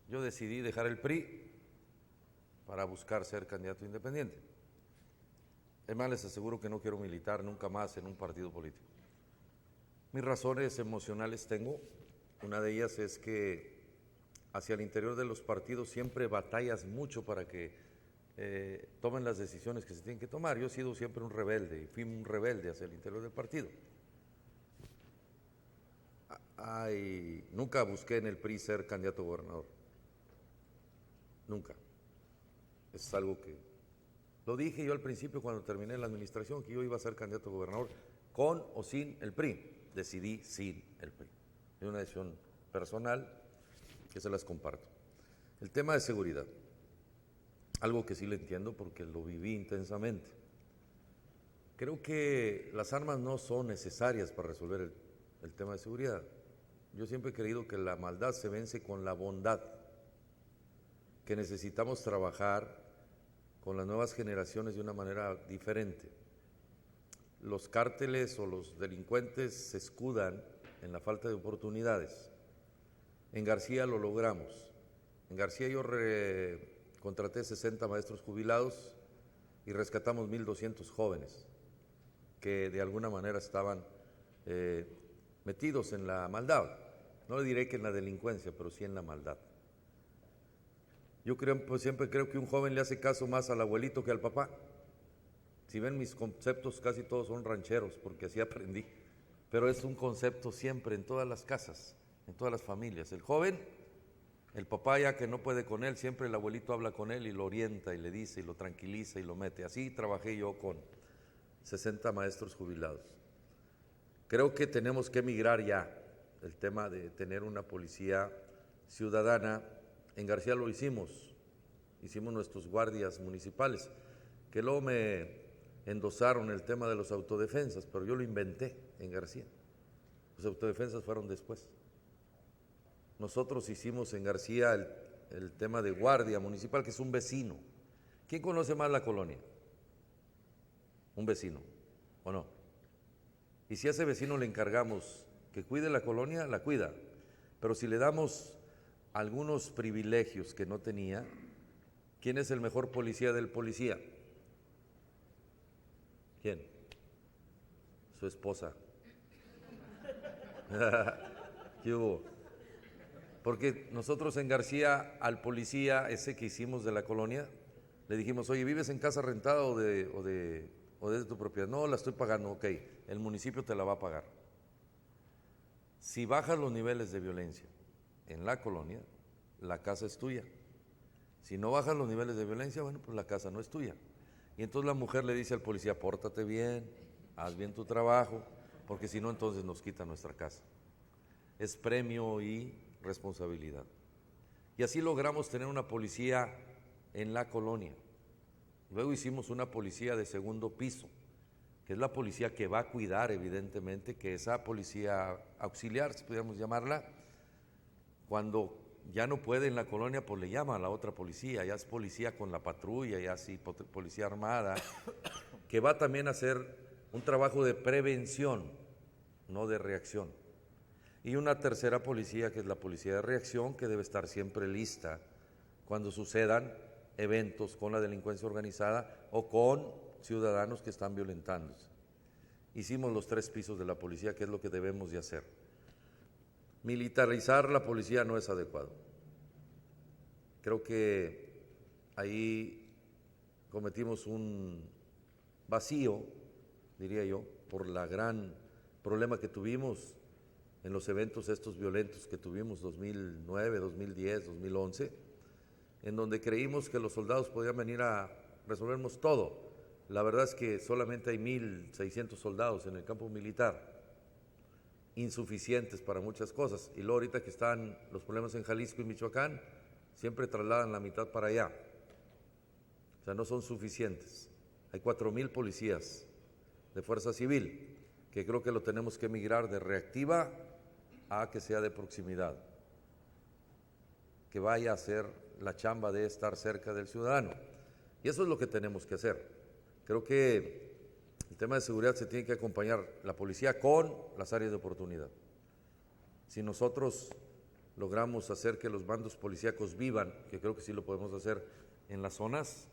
Yo decidí dejar el PRI para buscar ser candidato independiente. Es más, les aseguro que no quiero militar nunca más en un partido político. Mis razones emocionales tengo. Una de ellas es que hacia el interior de los partidos siempre batallas mucho para que tomen las decisiones que se tienen que tomar. Yo he sido siempre un rebelde y fui un rebelde hacia el interior del partido. Nunca busqué en el PRI ser candidato a gobernador. Nunca. Es algo que lo dije yo al principio cuando terminé la administración, que yo iba a ser candidato a gobernador con o sin el PRI. Decidí sin el PRI. Es una decisión personal que se las comparto. El tema de seguridad, algo que sí le entiendo porque lo viví intensamente. Creo que las armas no son necesarias para resolver el tema de seguridad. Yo siempre he creído que la maldad se vence con la bondad, que necesitamos trabajar con las nuevas generaciones de una manera diferente. Los cárteles o los delincuentes se escudan en la falta de oportunidades. En García lo logramos. En García yo contraté 60 maestros jubilados y rescatamos 1,200 jóvenes que de alguna manera estaban metidos en la maldad. No le diré que en la delincuencia, pero sí en la maldad. Yo siempre creo que un joven le hace caso más al abuelito que al papá. Si ven mis conceptos, casi todos son rancheros, porque así aprendí. Pero es un concepto siempre en todas las casas, en todas las familias. El joven El papá ya que no puede con él, siempre el abuelito habla con él y lo orienta y le dice y lo tranquiliza y lo mete. Así trabajé yo con 60 maestros jubilados. Creo que tenemos que migrar ya el tema de tener una policía ciudadana. En García lo hicimos nuestros guardias municipales, que luego me endosaron el tema de los autodefensas, pero yo lo inventé en García. Los autodefensas fueron después. Nosotros hicimos en García el tema de guardia municipal, que es un vecino. ¿Quién conoce más la colonia? Un vecino, ¿o no? Y si a ese vecino le encargamos que cuide la colonia, la cuida. Pero si le damos algunos privilegios que no tenía, ¿quién es el mejor policía del policía? ¿Quién? Su esposa. ¿Qué hubo? Porque nosotros en García al policía ese que hicimos de la colonia, le dijimos, oye, ¿vives en casa rentada o de tu propiedad? No, la estoy pagando, ok, el municipio te la va a pagar. Si bajas los niveles de violencia en la colonia, la casa es tuya. Si no bajas los niveles de violencia, bueno, pues la casa no es tuya. Y entonces la mujer le dice al policía, pórtate bien, haz bien tu trabajo, porque si no, entonces nos quita nuestra casa. Es premio y responsabilidad. Y así logramos tener una policía en la colonia. Luego hicimos una policía de segundo piso, que es la policía que va a cuidar, evidentemente, que esa policía auxiliar, si pudiéramos llamarla, cuando ya no puede en la colonia, pues le llama a la otra policía, ya es policía con la patrulla, ya sí, policía armada, que va también a hacer un trabajo de prevención, no de reacción. Y una tercera policía, que es la policía de reacción, que debe estar siempre lista cuando sucedan eventos con la delincuencia organizada o con ciudadanos que están violentándose. Hicimos los 3 pisos de la policía, que es lo que debemos de hacer. Militarizar la policía no es adecuado. Creo que ahí cometimos un vacío, diría yo, por la gran problema que tuvimos en los eventos estos violentos que tuvimos 2009, 2010, 2011, en donde creímos que los soldados podían venir a resolvernos todo. La verdad es que solamente hay 1,600 soldados en el campo militar, insuficientes para muchas cosas. Y luego ahorita que están los problemas en Jalisco y Michoacán, siempre trasladan la mitad para allá. O sea, no son suficientes. Hay 4,000 policías de fuerza civil, que creo que lo tenemos que migrar de reactiva a que sea de proximidad, que vaya a hacer la chamba de estar cerca del ciudadano. Y eso es lo que tenemos que hacer. Creo que el tema de seguridad se tiene que acompañar la policía con las áreas de oportunidad. Si nosotros logramos hacer que los bandos policíacos vivan, que creo que sí lo podemos hacer en las zonas,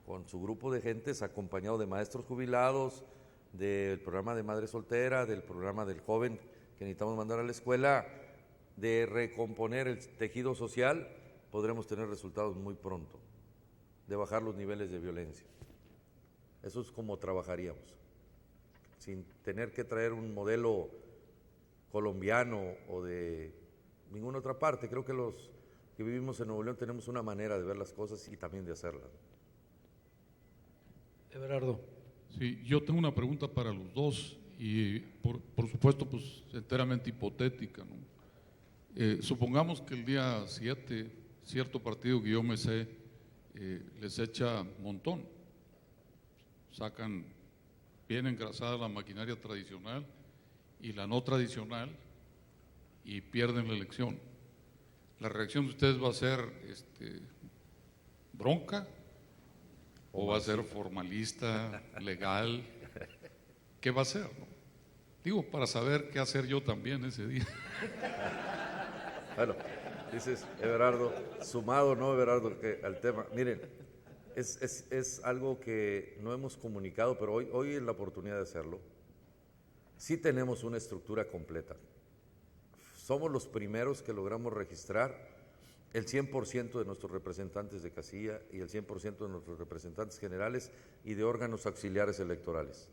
con su grupo de gentes, acompañado de maestros jubilados, del programa de madre soltera, del programa del joven que necesitamos mandar a la escuela, de recomponer el tejido social, podremos tener resultados muy pronto, de bajar los niveles de violencia. Eso es como trabajaríamos, sin tener que traer un modelo colombiano o de ninguna otra parte. Creo que los que vivimos en Nuevo León tenemos una manera de ver las cosas y también de hacerlas. Everardo. Sí, yo tengo una pregunta para los dos y por supuesto pues enteramente hipotética, ¿no? Supongamos que el día 7 cierto partido que yo me sé les echa montón, sacan bien engrasada la maquinaria tradicional y la no tradicional y pierden la elección. ¿La reacción de ustedes va a ser bronca o va a ser formalista, legal? ¿Qué va a ser, no? Digo, para saber qué hacer yo también ese día. Bueno, dices, Everardo, sumado, ¿no, Everardo, al tema? Miren, es algo que no hemos comunicado, pero hoy es la oportunidad de hacerlo. Sí tenemos una estructura completa. Somos los primeros que logramos registrar el 100% de nuestros representantes de casilla y el 100% de nuestros representantes generales y de órganos auxiliares electorales.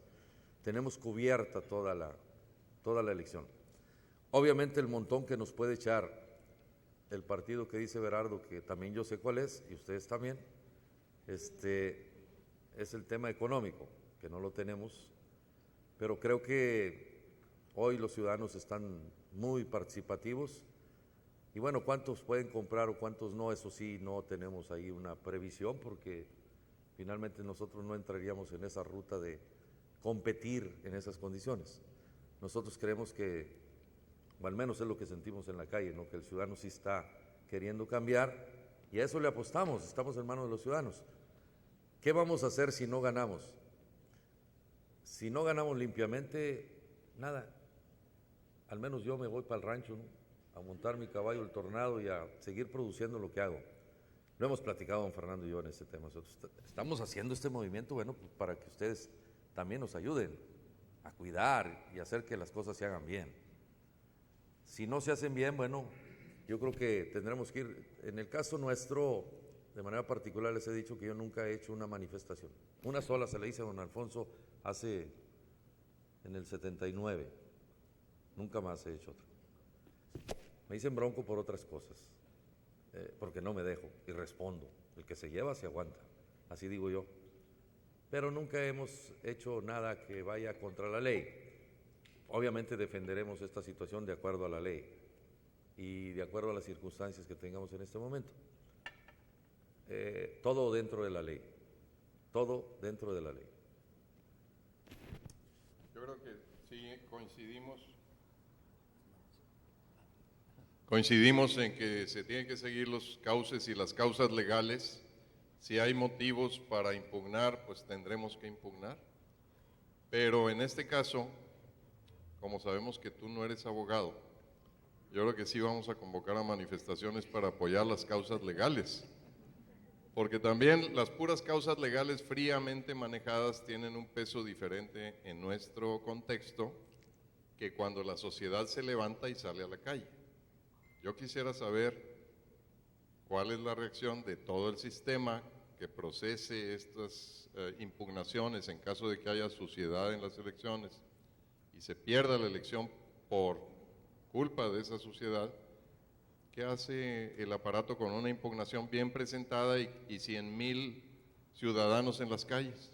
Tenemos cubierta toda la elección. Obviamente el montón que nos puede echar el partido que dice Berardo, que también yo sé cuál es, y ustedes también, es el tema económico, que no lo tenemos, pero creo que hoy los ciudadanos están muy participativos, y bueno, cuántos pueden comprar o cuántos no, eso sí, no tenemos ahí una previsión, porque finalmente nosotros no entraríamos en esa ruta de competir en esas condiciones. Nosotros creemos que, o al menos es lo que sentimos en la calle, ¿no?, que el ciudadano sí está queriendo cambiar, y a eso le apostamos, estamos en manos de los ciudadanos. ¿Qué vamos a hacer si no ganamos? Si no ganamos limpiamente, nada. Al menos yo me voy para el rancho, ¿no?, a montar mi caballo, el Tornado, y a seguir produciendo lo que hago. Lo hemos platicado don Fernando y yo en este tema. Nosotros estamos haciendo este movimiento, bueno, pues para que ustedes también nos ayuden a cuidar y hacer que las cosas se hagan bien. Si no se hacen bien, bueno, yo creo que tendremos que ir. En el caso nuestro, de manera particular, les he dicho que yo nunca he hecho una manifestación. Una sola se la hice a don Alfonso en el 79. Nunca más he hecho otra. Me dicen bronco por otras cosas, porque no me dejo y respondo. El que se lleva se aguanta, así digo yo. Pero nunca hemos hecho nada que vaya contra la ley. Obviamente defenderemos esta situación de acuerdo a la ley y de acuerdo a las circunstancias que tengamos en este momento. Todo dentro de la ley, todo dentro de la ley. Yo creo que sí coincidimos en que se tienen que seguir los cauces y las causas legales. Si hay motivos para impugnar, pues tendremos que impugnar. Pero en este caso, como sabemos que tú no eres abogado, yo creo que sí vamos a convocar a manifestaciones para apoyar las causas legales. Porque también las puras causas legales fríamente manejadas tienen un peso diferente en nuestro contexto que cuando la sociedad se levanta y sale a la calle. Yo quisiera saber cuál es la reacción de todo el sistema que procese estas impugnaciones en caso de que haya suciedad en las elecciones y se pierda la elección por culpa de esa suciedad. ¿Qué hace el aparato con una impugnación bien presentada y 100,000 ciudadanos en las calles?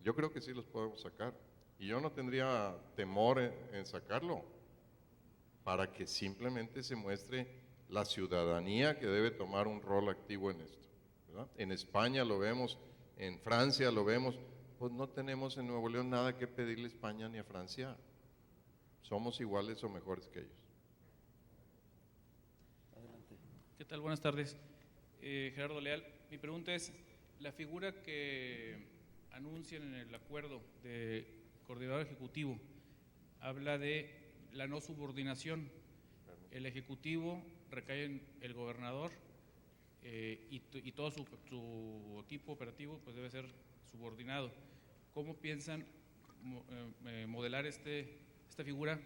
Yo creo que sí los podemos sacar y yo no tendría temor en sacarlo para que simplemente se muestre la ciudadanía que debe tomar un rol activo en esto, ¿verdad? En España lo vemos, en Francia lo vemos, pues no tenemos en Nuevo León nada que pedirle a España ni a Francia, somos iguales o mejores que ellos. ¿Qué tal? Buenas tardes. Gerardo Leal. Mi pregunta es, la figura que anuncian en el acuerdo de coordinador ejecutivo habla de la no subordinación. El ejecutivo recae en el gobernador y todo su equipo operativo pues debe ser subordinado. ¿Cómo piensan modelar esta figura?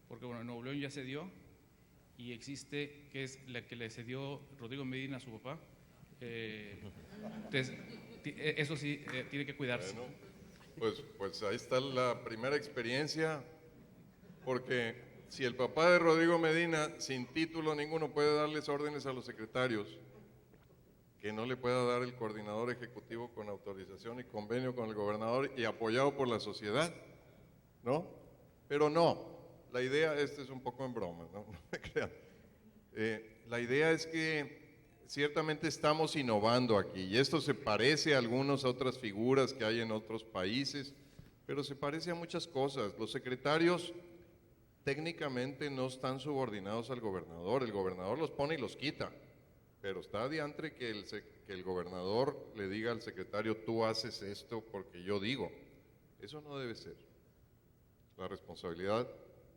Porque bueno, en Nuevo León ya se dio y existe, que es la que le cedió Rodrigo Medina a su papá. Entonces, eso sí, tiene que cuidarse. Bueno, pues ahí está la primera experiencia, porque si el papá de Rodrigo Medina, sin título ninguno, puede darles órdenes a los secretarios, que no le pueda dar el coordinador ejecutivo con autorización y convenio con el gobernador y apoyado por la sociedad, ¿no? Pero no. La idea, es un poco en broma, no me crean. La idea es que ciertamente estamos innovando aquí y esto se parece a algunas otras figuras que hay en otros países, pero se parece a muchas cosas. Los secretarios técnicamente no están subordinados al gobernador, el gobernador los pone y los quita, pero está adiantre que el gobernador le diga al secretario, tú haces esto porque yo digo. Eso no debe ser. La responsabilidad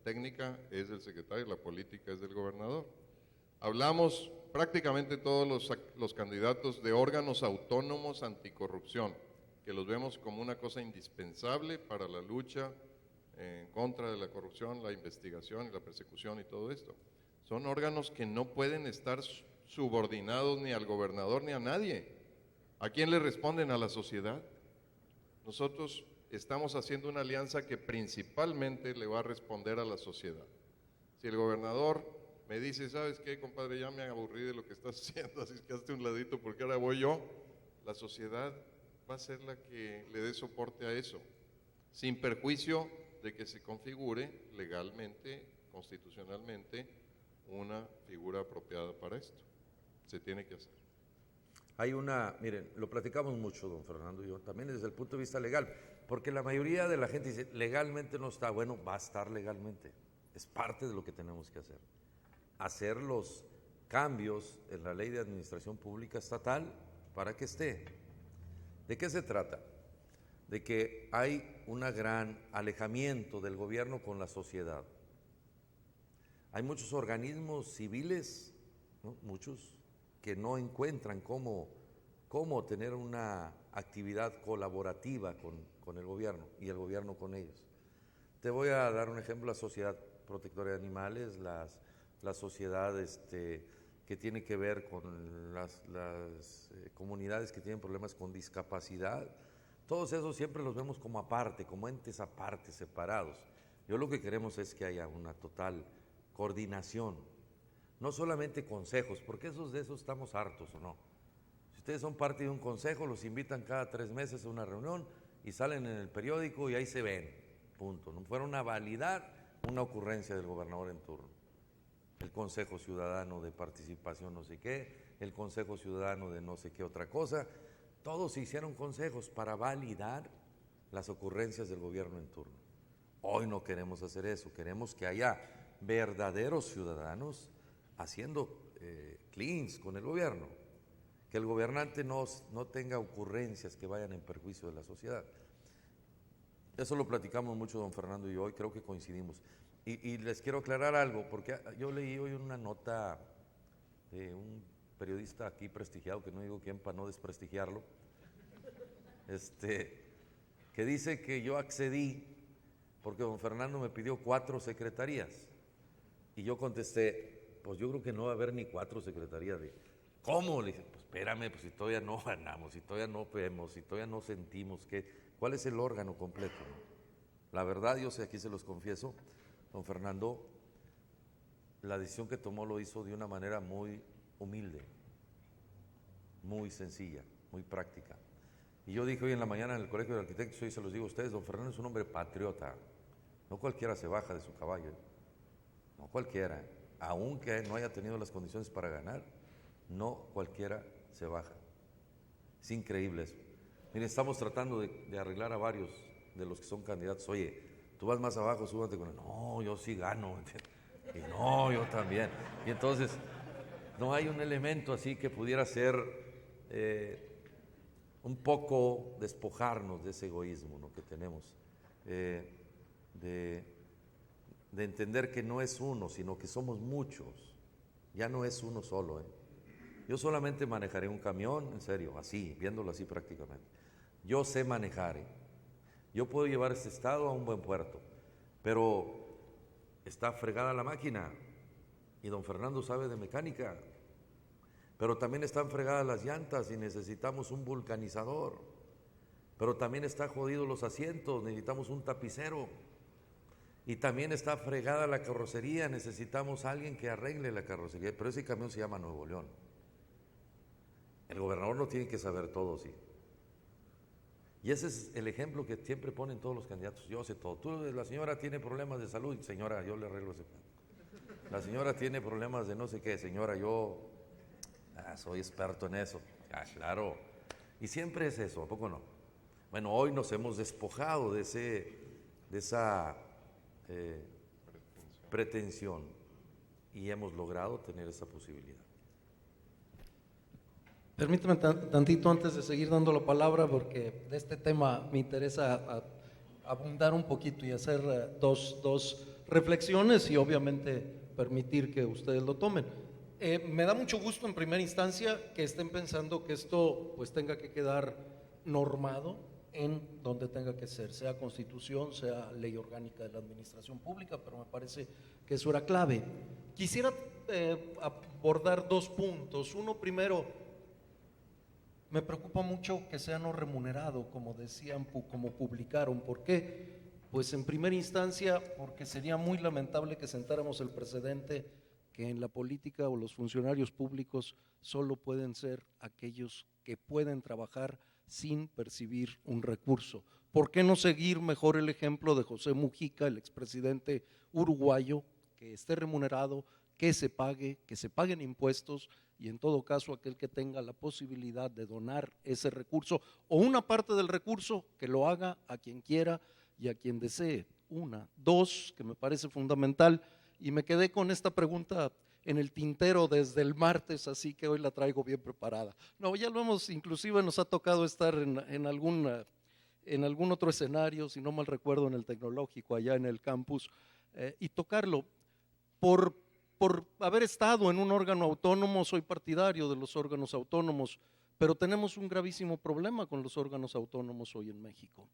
técnica es del secretario, la política es del gobernador. Hablamos prácticamente todos los candidatos de órganos autónomos anticorrupción, que los vemos como una cosa indispensable para la lucha en contra de la corrupción, la investigación y la persecución y todo esto. Son órganos que no pueden estar subordinados ni al gobernador ni a nadie. ¿A quién le responden? A la sociedad. Nosotros estamos haciendo una alianza que principalmente le va a responder a la sociedad. Si el gobernador me dice, ¿sabes qué, compadre? Ya me aburrí de lo que estás haciendo, así es que hazte un ladito porque ahora voy yo. La sociedad va a ser la que le dé soporte a eso, sin perjuicio de que se configure legalmente, constitucionalmente, una figura apropiada para esto. Se tiene que hacer. Hay miren, lo platicamos mucho, don Fernando y yo, también desde el punto de vista legal, porque la mayoría de la gente dice, legalmente no está, bueno, va a estar legalmente, es parte de lo que tenemos que hacer los cambios en la ley de administración pública estatal para que esté. ¿De qué se trata? De que hay un gran alejamiento del gobierno con la sociedad. Hay muchos organismos civiles, ¿no? Muchos, que no encuentran cómo tener una actividad colaborativa con el gobierno y el gobierno con ellos. Te voy a dar un ejemplo: la Sociedad Protectora de Animales, la sociedad que tiene que ver con las comunidades que tienen problemas con discapacidad. Todos esos siempre los vemos como aparte, como entes aparte, separados. Yo lo que queremos es que haya una total coordinación, no solamente consejos, porque de esos estamos hartos, ¿o no? Si ustedes son parte de un consejo, los invitan cada 3 meses a una reunión y salen en el periódico y ahí se ven, punto. No fueron a validar una ocurrencia del gobernador en turno. El Consejo Ciudadano de Participación no sé qué, el Consejo Ciudadano de no sé qué otra cosa, todos se hicieron consejos para validar las ocurrencias del gobierno en turno. Hoy no queremos hacer eso, queremos que haya verdaderos ciudadanos haciendo cleans con el gobierno, que el gobernante no tenga ocurrencias que vayan en perjuicio de la sociedad. Eso lo platicamos mucho don Fernando y yo, y creo que coincidimos. Y les quiero aclarar algo, porque yo leí hoy una nota de un periodista aquí prestigiado, que no digo quién para no desprestigiarlo, que dice que yo accedí porque don Fernando me pidió 4 secretarías. Y yo contesté, pues yo creo que no va a haber ni 4 secretarías. ¿Cómo? Le dije, pues espérame, pues si todavía no ganamos, si todavía no vemos, si todavía no sentimos, ¿cuál es el órgano completo? La verdad, yo sé, aquí se los confieso, don Fernando, la decisión que tomó lo hizo de una manera muy humilde, muy sencilla, muy práctica. Y yo dije hoy en la mañana en el Colegio de Arquitectos, hoy se los digo a ustedes, don Fernando es un hombre patriota, no cualquiera se baja de su caballo, no cualquiera, aunque no haya tenido las condiciones para ganar, no cualquiera se baja. Es increíble eso. Miren, estamos tratando de arreglar a varios de los que son candidatos. Oye, tú vas más abajo, súbate con él. No, yo sí gano. Y no, yo también. Y entonces, no hay un elemento así que pudiera ser un poco despojarnos de ese egoísmo, ¿no?, que tenemos, de entender que no es uno, sino que somos muchos. Ya no es uno solo, Yo solamente manejaré un camión, en serio, así, viéndolo así prácticamente. Yo sé manejar, Yo puedo llevar este estado a un buen puerto, pero está fregada la máquina y don Fernando sabe de mecánica, pero también están fregadas las llantas y necesitamos un vulcanizador, pero también están jodidos los asientos, necesitamos un tapicero, y también está fregada la carrocería, necesitamos a alguien que arregle la carrocería, pero ese camión se llama Nuevo León. El gobernador no tiene que saber todo, sí. Y ese es el ejemplo que siempre ponen todos los candidatos. Yo sé todo. La señora tiene problemas de salud, señora, yo le arreglo ese plan. La señora tiene problemas de no sé qué, señora, yo soy experto en eso. Claro. Y siempre es eso, ¿a poco no? Bueno, hoy nos hemos despojado de esa pretensión y hemos logrado tener esa posibilidad. Permíteme tantito antes de seguir dando la palabra, porque de este tema me interesa abundar un poquito y hacer dos reflexiones y obviamente permitir que ustedes lo tomen. Me da mucho gusto en primera instancia que estén pensando que esto pues tenga que quedar normado en donde tenga que ser, sea constitución, sea ley orgánica de la administración pública, pero me parece que eso era clave. Quisiera abordar 2 puntos. Uno, primero, me preocupa mucho que sea no remunerado, como decían, como publicaron. ¿Por qué? Pues en primera instancia, porque sería muy lamentable que sentáramos el precedente que en la política o los funcionarios públicos solo pueden ser aquellos que pueden trabajar sin percibir un recurso. ¿Por qué no seguir mejor el ejemplo de José Mujica, el expresidente uruguayo, que esté remunerado, que se paguen impuestos y en todo caso aquel que tenga la posibilidad de donar ese recurso o una parte del recurso que lo haga a quien quiera y a quien desee? Una. Dos, que me parece fundamental, y me quedé con esta pregunta en el tintero desde el martes, así que hoy la traigo bien preparada. No, ya lo hemos, inclusive nos ha tocado estar en algún otro escenario, si no mal recuerdo, en el tecnológico, allá en el campus, y tocarlo. Por haber estado en un órgano autónomo, soy partidario de los órganos autónomos, pero tenemos un gravísimo problema con los órganos autónomos hoy en México.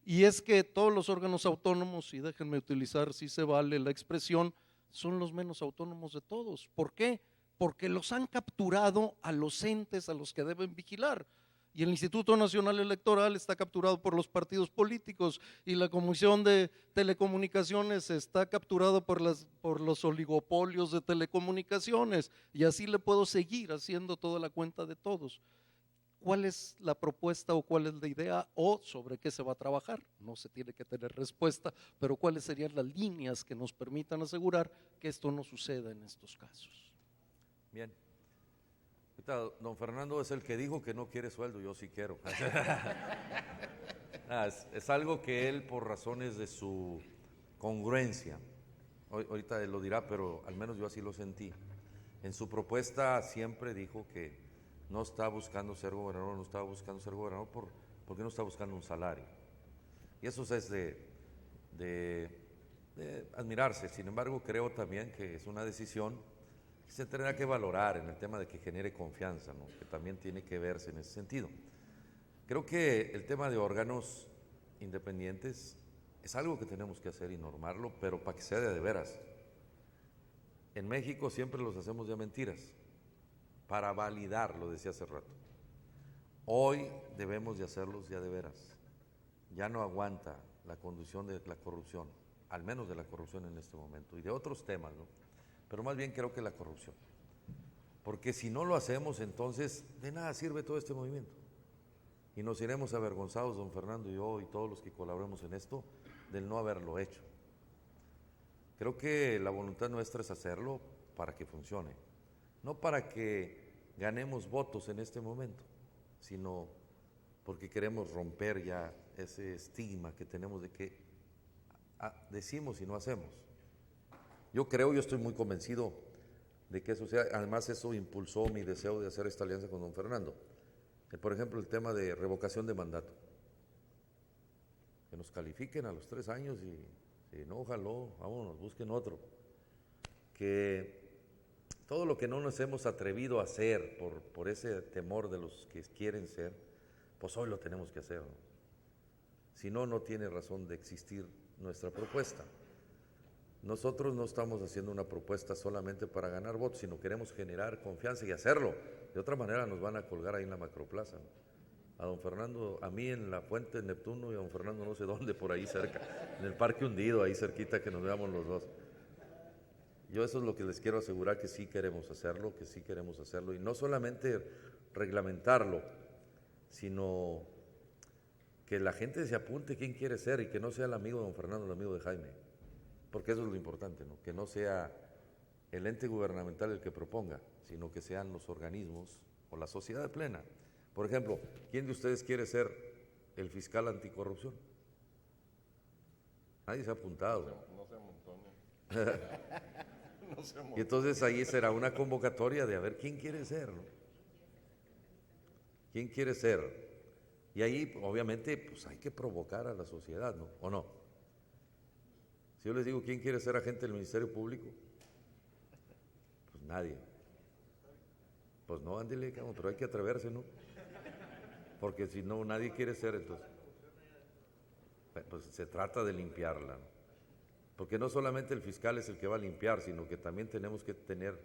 Y es que todos los órganos autónomos, y déjenme utilizar si se vale la expresión, son los menos autónomos de todos. ¿Por qué? Porque los han capturado a los entes a los que deben vigilar. Y el Instituto Nacional Electoral está capturado por los partidos políticos y la Comisión de Telecomunicaciones está capturado por los oligopolios de telecomunicaciones, y así le puedo seguir haciendo toda la cuenta de todos. ¿Cuál es la propuesta o cuál es la idea o sobre qué se va a trabajar? No se tiene que tener respuesta, pero ¿cuáles serían las líneas que nos permitan asegurar que esto no suceda en estos casos? Bien. Ahorita don Fernando es el que dijo que no quiere sueldo, yo sí quiero. Es algo que él, por razones de su congruencia, ahorita él lo dirá, pero al menos yo así lo sentí. En su propuesta siempre dijo que no está buscando ser gobernador, porque no está buscando un salario. Y eso es de admirarse. Sin embargo, creo también que es una decisión que se tendrá que valorar en el tema de que genere confianza, ¿no? Que también tiene que verse en ese sentido. Creo que el tema de órganos independientes es algo que tenemos que hacer y normarlo, pero para que sea de veras. En México siempre los hacemos de mentiras, para validar, lo decía hace rato. Hoy debemos de hacerlos ya de veras. Ya no aguanta la conducción de la corrupción, al menos de la corrupción en este momento, y de otros temas, ¿no? Pero más bien creo que la corrupción. Porque si no lo hacemos, entonces de nada sirve todo este movimiento. Y nos iremos avergonzados, don Fernando y yo, y todos los que colaboremos en esto, del no haberlo hecho. Creo que la voluntad nuestra es hacerlo para que funcione. No para que ganemos votos en este momento, sino porque queremos romper ya ese estigma que tenemos de que decimos y no hacemos. Yo estoy muy convencido de que eso sea. Además, eso impulsó mi deseo de hacer esta alianza con don Fernando. Por ejemplo, el tema de revocación de mandato. Que nos califiquen a los 3 años y si no, ojalá, vámonos, busquen otro. Que todo lo que no nos hemos atrevido a hacer por ese temor de los que quieren ser, pues hoy lo tenemos que hacer, ¿no? Si no, no tiene razón de existir nuestra propuesta. Nosotros no estamos haciendo una propuesta solamente para ganar votos, sino queremos generar confianza y hacerlo. De otra manera nos van a colgar ahí en la Macroplaza, ¿no? A don Fernando, a mí en la Fuente de Neptuno, y a don Fernando no sé dónde, por ahí cerca, en el Parque Hundido, ahí cerquita, que nos veamos los dos. Yo eso es lo que les quiero asegurar, que sí queremos hacerlo, y no solamente reglamentarlo, sino que la gente se apunte quién quiere ser y que no sea el amigo de don Fernando, el amigo de Jaime, porque eso es lo importante, ¿no? Que no sea el ente gubernamental el que proponga, sino que sean los organismos o la sociedad plena. Por ejemplo, ¿quién de ustedes quiere ser el fiscal anticorrupción? Nadie se ha apuntado. No se amontone. Y entonces ahí será una convocatoria de a ver quién quiere ser, ¿no? ¿Quién quiere ser? Y ahí, obviamente, pues hay que provocar a la sociedad, ¿no? ¿O no? Si yo les digo, ¿quién quiere ser agente del Ministerio Público? Pues nadie. Pues no, ándele, pero hay que atreverse, ¿no? Porque si no, nadie quiere ser, entonces. Pues se trata de limpiarla, ¿no? Porque no solamente el fiscal es el que va a limpiar, sino que también tenemos que tener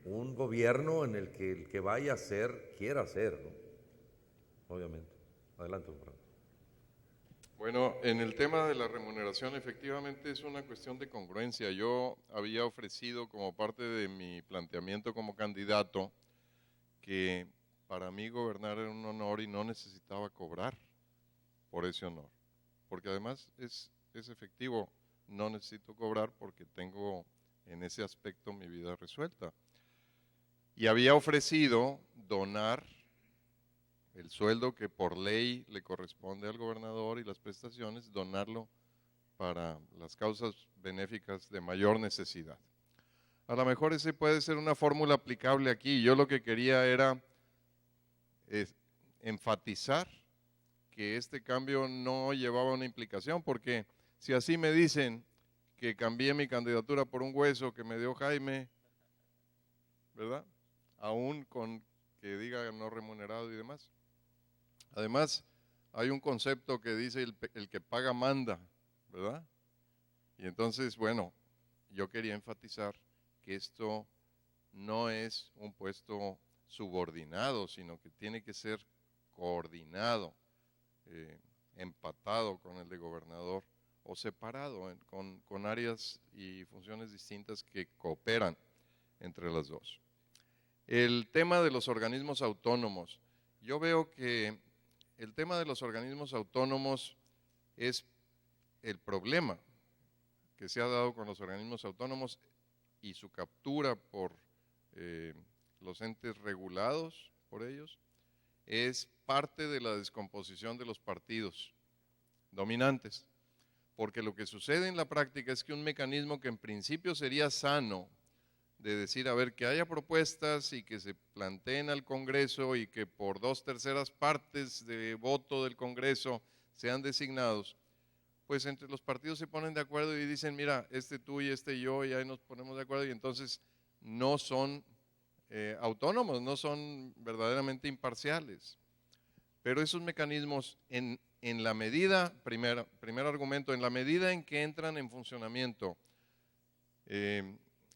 un gobierno en el que vaya a ser, quiera ser, ¿no? Obviamente. Adelante, don Fernando. Bueno, en el tema de la remuneración, efectivamente es una cuestión de congruencia. Yo había ofrecido como parte de mi planteamiento como candidato que para mí gobernar era un honor y no necesitaba cobrar por ese honor. Porque además es efectivo, no necesito cobrar porque tengo en ese aspecto mi vida resuelta. Y había ofrecido donar el sueldo que por ley le corresponde al gobernador y las prestaciones, donarlo para las causas benéficas de mayor necesidad. A lo mejor ese puede ser una fórmula aplicable aquí. Yo lo que quería era enfatizar que este cambio no llevaba una implicación, porque si así me dicen que cambié mi candidatura por un hueso que me dio Jaime, ¿verdad? Aún con que diga no remunerado y demás. Además, hay un concepto que dice el que paga manda, ¿verdad? Y entonces, bueno, yo quería enfatizar que esto no es un puesto subordinado, sino que tiene que ser coordinado, empatado con el de gobernador o separado con áreas y funciones distintas que cooperan entre las dos. El tema de los organismos autónomos. Yo veo que el tema de los organismos autónomos es el problema que se ha dado con los organismos autónomos y su captura por los entes regulados por ellos, es parte de la descomposición de los partidos dominantes. Porque lo que sucede en la práctica es que un mecanismo que en principio sería sano, de decir, a ver, que haya propuestas y que se planteen al Congreso y que por 2/3 partes de voto del Congreso sean designados, pues entre los partidos se ponen de acuerdo y dicen, mira, este tú y este yo, y ahí nos ponemos de acuerdo, y entonces no son autónomos, no son verdaderamente imparciales. Pero esos mecanismos, en la medida, primer argumento, en la medida en que entran en funcionamiento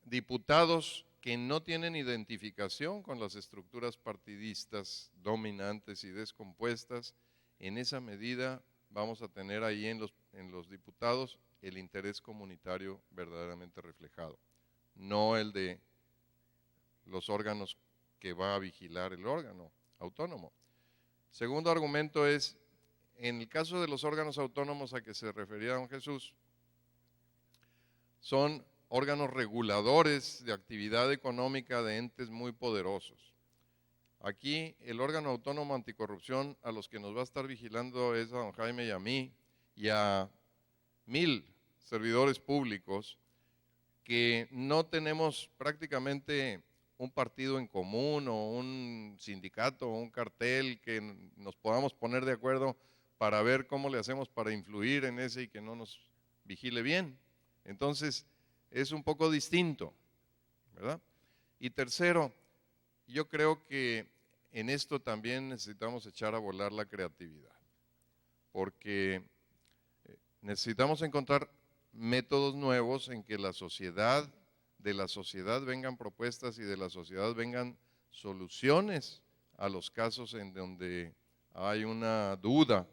diputados que no tienen identificación con las estructuras partidistas dominantes y descompuestas, en esa medida vamos a tener ahí en los diputados el interés comunitario verdaderamente reflejado, no el de los órganos que va a vigilar el órgano autónomo. Segundo argumento es, en el caso de los órganos autónomos a que se refería don Jesús, son órganos reguladores de actividad económica de entes muy poderosos. Aquí el órgano autónomo anticorrupción a los que nos va a estar vigilando es a don Jaime y a mí y a 1000 servidores públicos que no tenemos prácticamente un partido en común o un sindicato o un cartel que nos podamos poner de acuerdo para ver cómo le hacemos para influir en ese y que no nos vigile bien. Entonces, es un poco distinto, ¿verdad? Y tercero, yo creo que en esto también necesitamos echar a volar la creatividad, porque necesitamos encontrar métodos nuevos en que de la sociedad vengan propuestas y de la sociedad vengan soluciones a los casos en donde hay una duda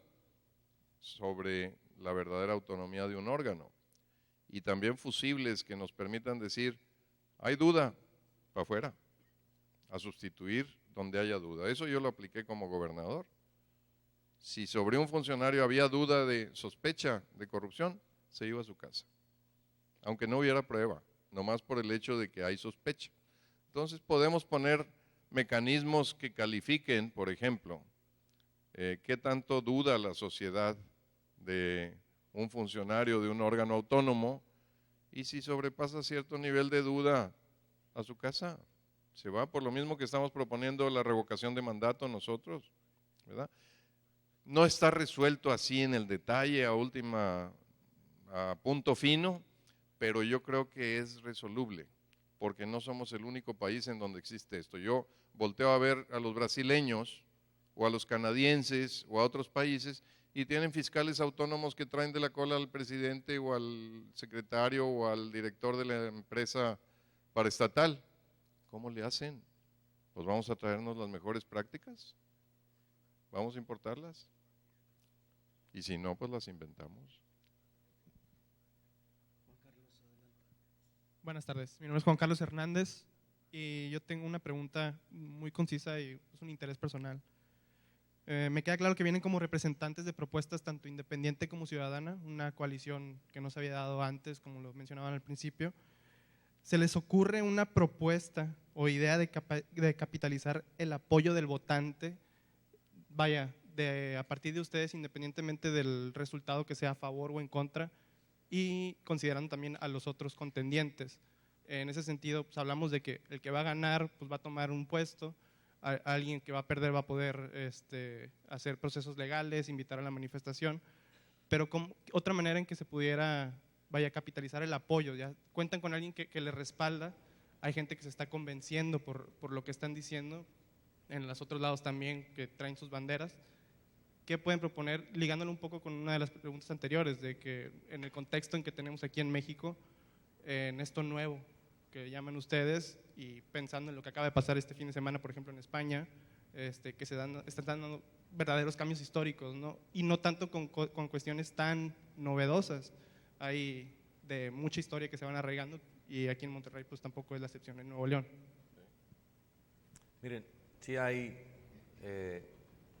sobre la verdadera autonomía de un órgano. Y también fusibles que nos permitan decir, hay duda, para afuera, a sustituir donde haya duda. Eso yo lo apliqué como gobernador. Si sobre un funcionario había duda de sospecha de corrupción, se iba a su casa, aunque no hubiera prueba, nomás por el hecho de que hay sospecha. Entonces podemos poner mecanismos que califiquen, por ejemplo, qué tanto duda la sociedad de un funcionario de un órgano autónomo, y si sobrepasa cierto nivel de duda, a su casa, se va, por lo mismo que estamos proponiendo la revocación de mandato nosotros, ¿verdad? No está resuelto así en el detalle, a punto fino, pero yo creo que es resoluble, porque no somos el único país en donde existe esto. Yo volteo a ver a los brasileños, o a los canadienses, o a otros países, y tienen fiscales autónomos que traen de la cola al presidente o al secretario o al director de la empresa paraestatal. ¿Cómo le hacen? Pues vamos a traernos las mejores prácticas, vamos a importarlas. y si no, pues las inventamos. Buenas tardes, mi nombre es Juan Carlos Hernández y yo tengo una pregunta muy concisa y es un interés personal. Me queda claro que vienen como representantes de propuestas tanto independiente como ciudadana, una coalición que no se había dado antes, como lo mencionaban al principio. ¿Se les ocurre una propuesta o idea de capitalizar el apoyo del votante, vaya, a partir de ustedes, independientemente del resultado que sea a favor o en contra, y considerando también a los otros contendientes? En ese sentido, pues hablamos de que el que va a ganar pues va a tomar un puesto, alguien que va a perder va a poder hacer procesos legales, invitar a la manifestación, pero otra manera en que se pudiera, vaya, capitalizar el apoyo. Ya cuentan con alguien que les respalda, hay gente que se está convenciendo por lo que están diciendo, en los otros lados también que traen sus banderas. ¿Qué pueden proponer? Ligándolo un poco con una de las preguntas anteriores, de que en el contexto en que tenemos aquí en México, en esto nuevo que llaman ustedes, y pensando en lo que acaba de pasar este fin de semana, por ejemplo, en España, que están dando verdaderos cambios históricos, ¿no? Y no tanto con cuestiones tan novedosas. Hay de mucha historia que se van arraigando, y aquí en Monterrey pues tampoco es la excepción, en Nuevo León. Miren, sí hay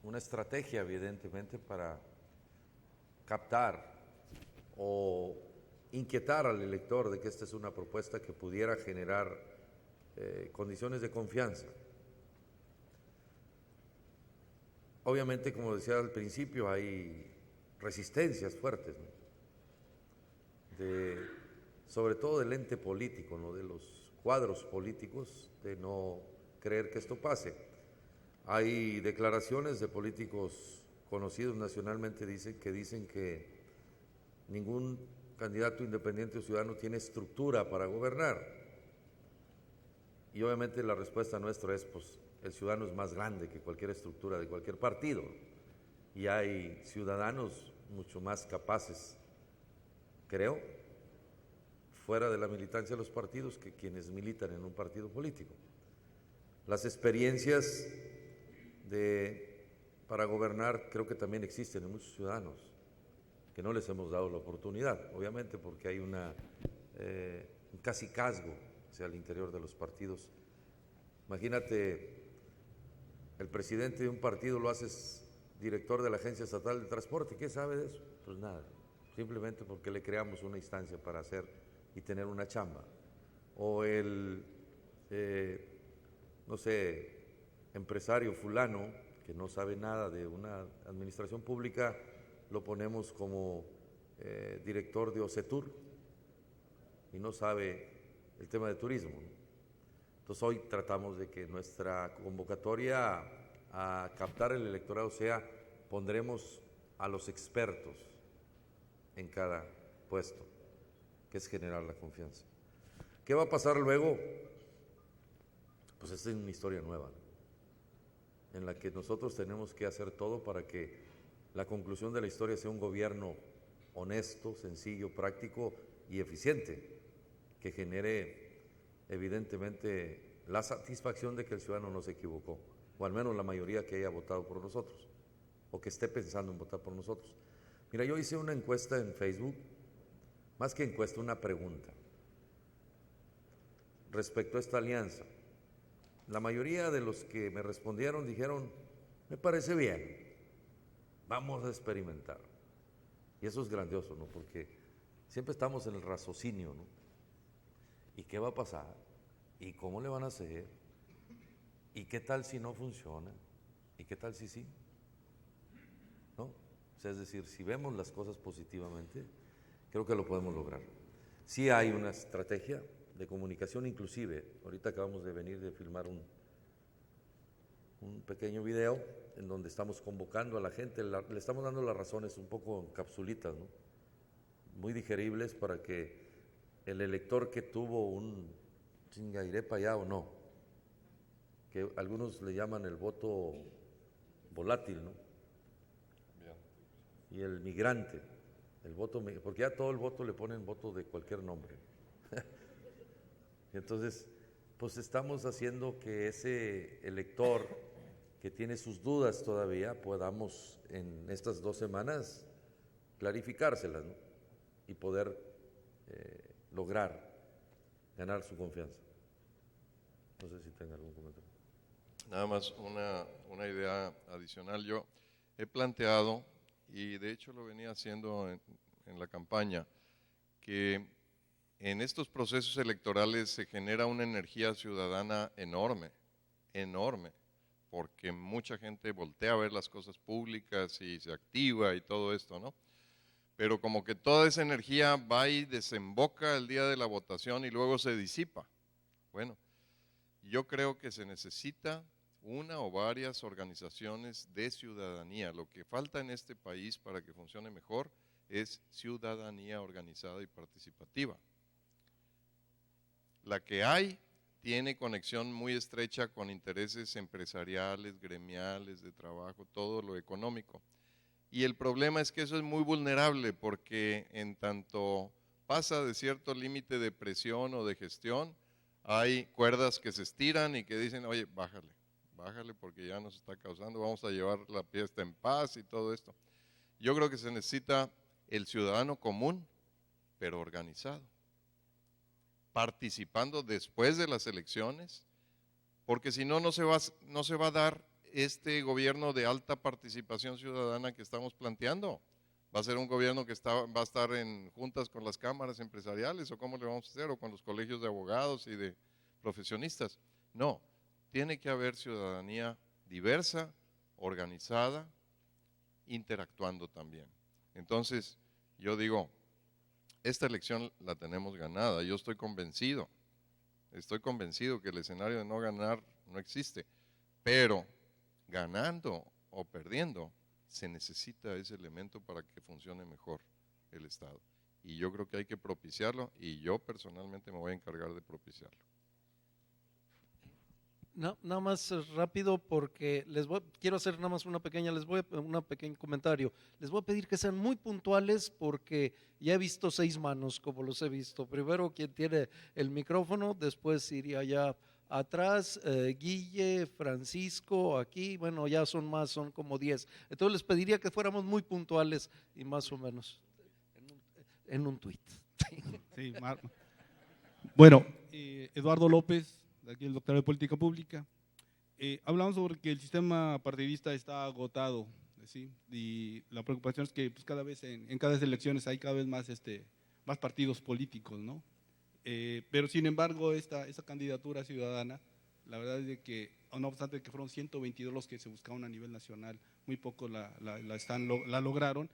una estrategia evidentemente para captar o inquietar al elector de que esta es una propuesta que pudiera generar condiciones de confianza. Obviamente, como decía al principio, hay resistencias fuertes, ¿no? Sobre todo del ente político, ¿no? De los cuadros políticos, de no creer que esto pase. Hay declaraciones de políticos conocidos nacionalmente que dicen que ningún candidato independiente o ciudadano tiene estructura para gobernar. Y obviamente la respuesta nuestra es, pues, el ciudadano es más grande que cualquier estructura de cualquier partido. Y hay ciudadanos mucho más capaces, creo, fuera de la militancia de los partidos, que quienes militan en un partido político. Las experiencias para gobernar creo que también existen en muchos ciudadanos, que no les hemos dado la oportunidad, obviamente porque hay un cacicazgo hacia el interior de los partidos. Imagínate, el presidente de un partido lo haces director de la Agencia Estatal de Transporte, ¿qué sabe de eso? Pues nada, simplemente porque le creamos una instancia para hacer y tener una chamba. O el, no sé, empresario fulano que no sabe nada de una administración pública, lo ponemos como director de OCETUR y no sabe el tema de turismo, ¿no? Entonces hoy tratamos de que nuestra convocatoria a captar el electorado sea, pondremos a los expertos en cada puesto, que es generar la confianza. ¿Qué va a pasar luego? Pues esta es una historia nueva, ¿no? En la que nosotros tenemos que hacer todo para que la conclusión de la historia sea un gobierno honesto, sencillo, práctico y eficiente, que genere evidentemente la satisfacción de que el ciudadano no se equivocó, o al menos la mayoría que haya votado por nosotros, o que esté pensando en votar por nosotros. Mira, yo hice una encuesta en Facebook, más que encuesta, una pregunta respecto a esta alianza. La mayoría de los que me respondieron dijeron, me parece bien, vamos a experimentar. Y eso es grandioso, ¿no? Porque siempre estamos en el raciocinio, ¿no? ¿Y qué va a pasar? ¿Y cómo le van a hacer? ¿Y qué tal si no funciona? ¿Y qué tal si sí? ¿No? O sea, es decir, si vemos las cosas positivamente, creo que lo podemos lograr. Sí hay una estrategia de comunicación, inclusive, ahorita acabamos de venir de filmar un pequeño video en donde estamos convocando a la gente, le estamos dando las razones un poco en capsulitas, ¿no? Muy digeribles para que el elector que tuvo un chingairé para allá o no, que algunos le llaman el voto volátil, ¿no? Y el migrante, el voto, porque ya todo el voto le ponen voto de cualquier nombre. Entonces, pues estamos haciendo que ese elector que tiene sus dudas todavía, podamos en estas 2 semanas clarificárselas, ¿no? Y poder lograr ganar su confianza. No sé si tenga algún comentario. Nada más una idea adicional. Yo he planteado, y de hecho lo venía haciendo en la campaña, que en estos procesos electorales se genera una energía ciudadana enorme, enorme, porque mucha gente voltea a ver las cosas públicas y se activa y todo esto, ¿no? Pero como que toda esa energía va y desemboca el día de la votación y luego se disipa. Bueno, yo creo que se necesita una o varias organizaciones de ciudadanía. Lo que falta en este país para que funcione mejor es ciudadanía organizada y participativa. La que hay tiene conexión muy estrecha con intereses empresariales, gremiales, de trabajo, todo lo económico. Y el problema es que eso es muy vulnerable porque en tanto pasa de cierto límite de presión o de gestión, hay cuerdas que se estiran y que dicen, oye, bájale porque ya nos está causando, vamos a llevar la fiesta en paz y todo esto. Yo creo que se necesita el ciudadano común, pero organizado, participando después de las elecciones, porque si no, no se va a dar este gobierno de alta participación ciudadana que estamos planteando. Va a ser un gobierno que va a estar en juntas con las cámaras empresariales, o cómo le vamos a hacer, o con los colegios de abogados y de profesionistas. No, tiene que haber ciudadanía diversa, organizada, interactuando también. Entonces, yo digo, esta elección la tenemos ganada, yo estoy convencido que el escenario de no ganar no existe, pero ganando o perdiendo, se necesita ese elemento para que funcione mejor el Estado. Y yo creo que hay que propiciarlo y yo personalmente me voy a encargar de propiciarlo. No, nada más rápido porque quiero hacer nada más un pequeño comentario. Les voy a pedir que sean muy puntuales porque ya he visto 6 manos como los he visto. Primero quien tiene el micrófono, después iría ya atrás, Guille, Francisco, aquí, bueno, ya son como 10. Entonces les pediría que fuéramos muy puntuales y más o menos en un tuit. Sí, bueno, Eduardo López, de aquí el doctor de Política Pública. Hablamos sobre que el sistema partidista está agotado, ¿sí? Y la preocupación es que pues, cada vez en cada elecciones hay cada vez más, más partidos políticos, ¿no? Pero sin embargo, esta candidatura ciudadana, la verdad es de que, no obstante que fueron 122 los que se buscaban a nivel nacional, muy pocos la lograron.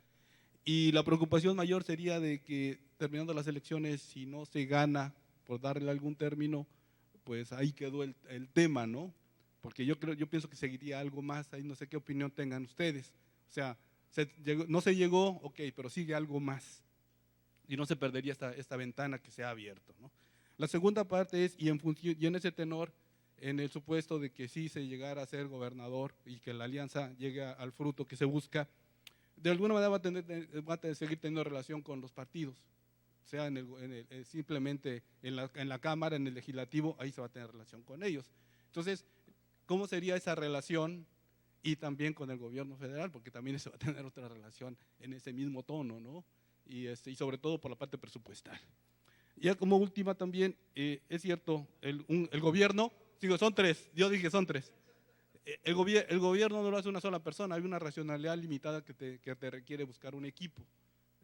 Y la preocupación mayor sería de que terminando las elecciones, si no se gana, por darle algún término, pues ahí quedó el tema, ¿no? Porque yo pienso que seguiría algo más, ahí no sé qué opinión tengan ustedes. O sea, no se llegó, ok, pero sigue algo más. Y no se perdería esta ventana que se ha abierto, ¿no? La segunda parte es, y en ese tenor, en el supuesto de que sí se llegara a ser gobernador y que la alianza llegue al fruto que se busca, de alguna manera va a seguir teniendo relación con los partidos. O sea, simplemente en la Cámara, en el Legislativo, ahí se va a tener relación con ellos. Entonces, ¿cómo sería esa relación? Y también con el gobierno federal, porque también se va a tener otra relación en ese mismo tono, ¿no? Y sobre todo por la parte presupuestal. Ya como última también, es cierto, el gobierno, digo, son 3, yo dije son 3. El gobierno no lo hace una sola persona, hay una racionalidad limitada que te requiere buscar un equipo.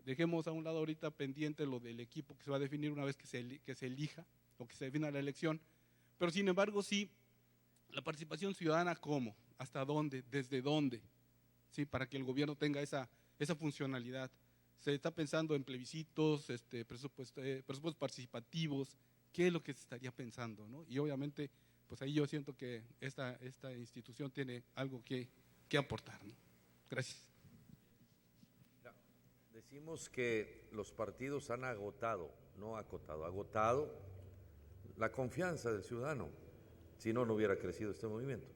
Dejemos a un lado ahorita pendiente lo del equipo que se va a definir una vez que se elija o que se defina la elección, pero sin embargo sí, la participación ciudadana, ¿cómo? ¿Hasta dónde? ¿Desde dónde? ¿Sí? Para que el gobierno tenga esa funcionalidad. Se está pensando en plebiscitos, presupuestos participativos, ¿qué es lo que se estaría pensando, ¿no? Y obviamente, pues ahí yo siento que esta institución tiene algo que aportar, ¿no? Gracias. Decimos que los partidos han agotado, no acotado, agotado la confianza del ciudadano, si no, no hubiera crecido este movimiento.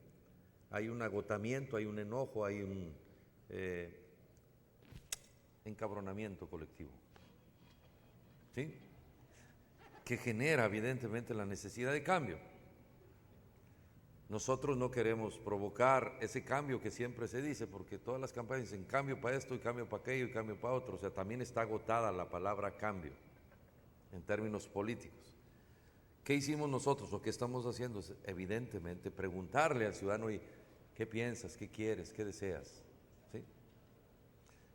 Hay un agotamiento, hay un enojo, hay un encabronamiento colectivo, ¿sí? Que genera evidentemente la necesidad de cambio. nosotros no queremos provocar ese cambio que siempre se dice, porque todas las campañas dicen cambio para esto y cambio para aquello y cambio para otro. O sea, también está agotada la palabra cambio en términos políticos. ¿Qué hicimos nosotros? Lo que estamos haciendo es, evidentemente, preguntarle al ciudadano, ¿y qué piensas, qué quieres, qué deseas? ¿Sí?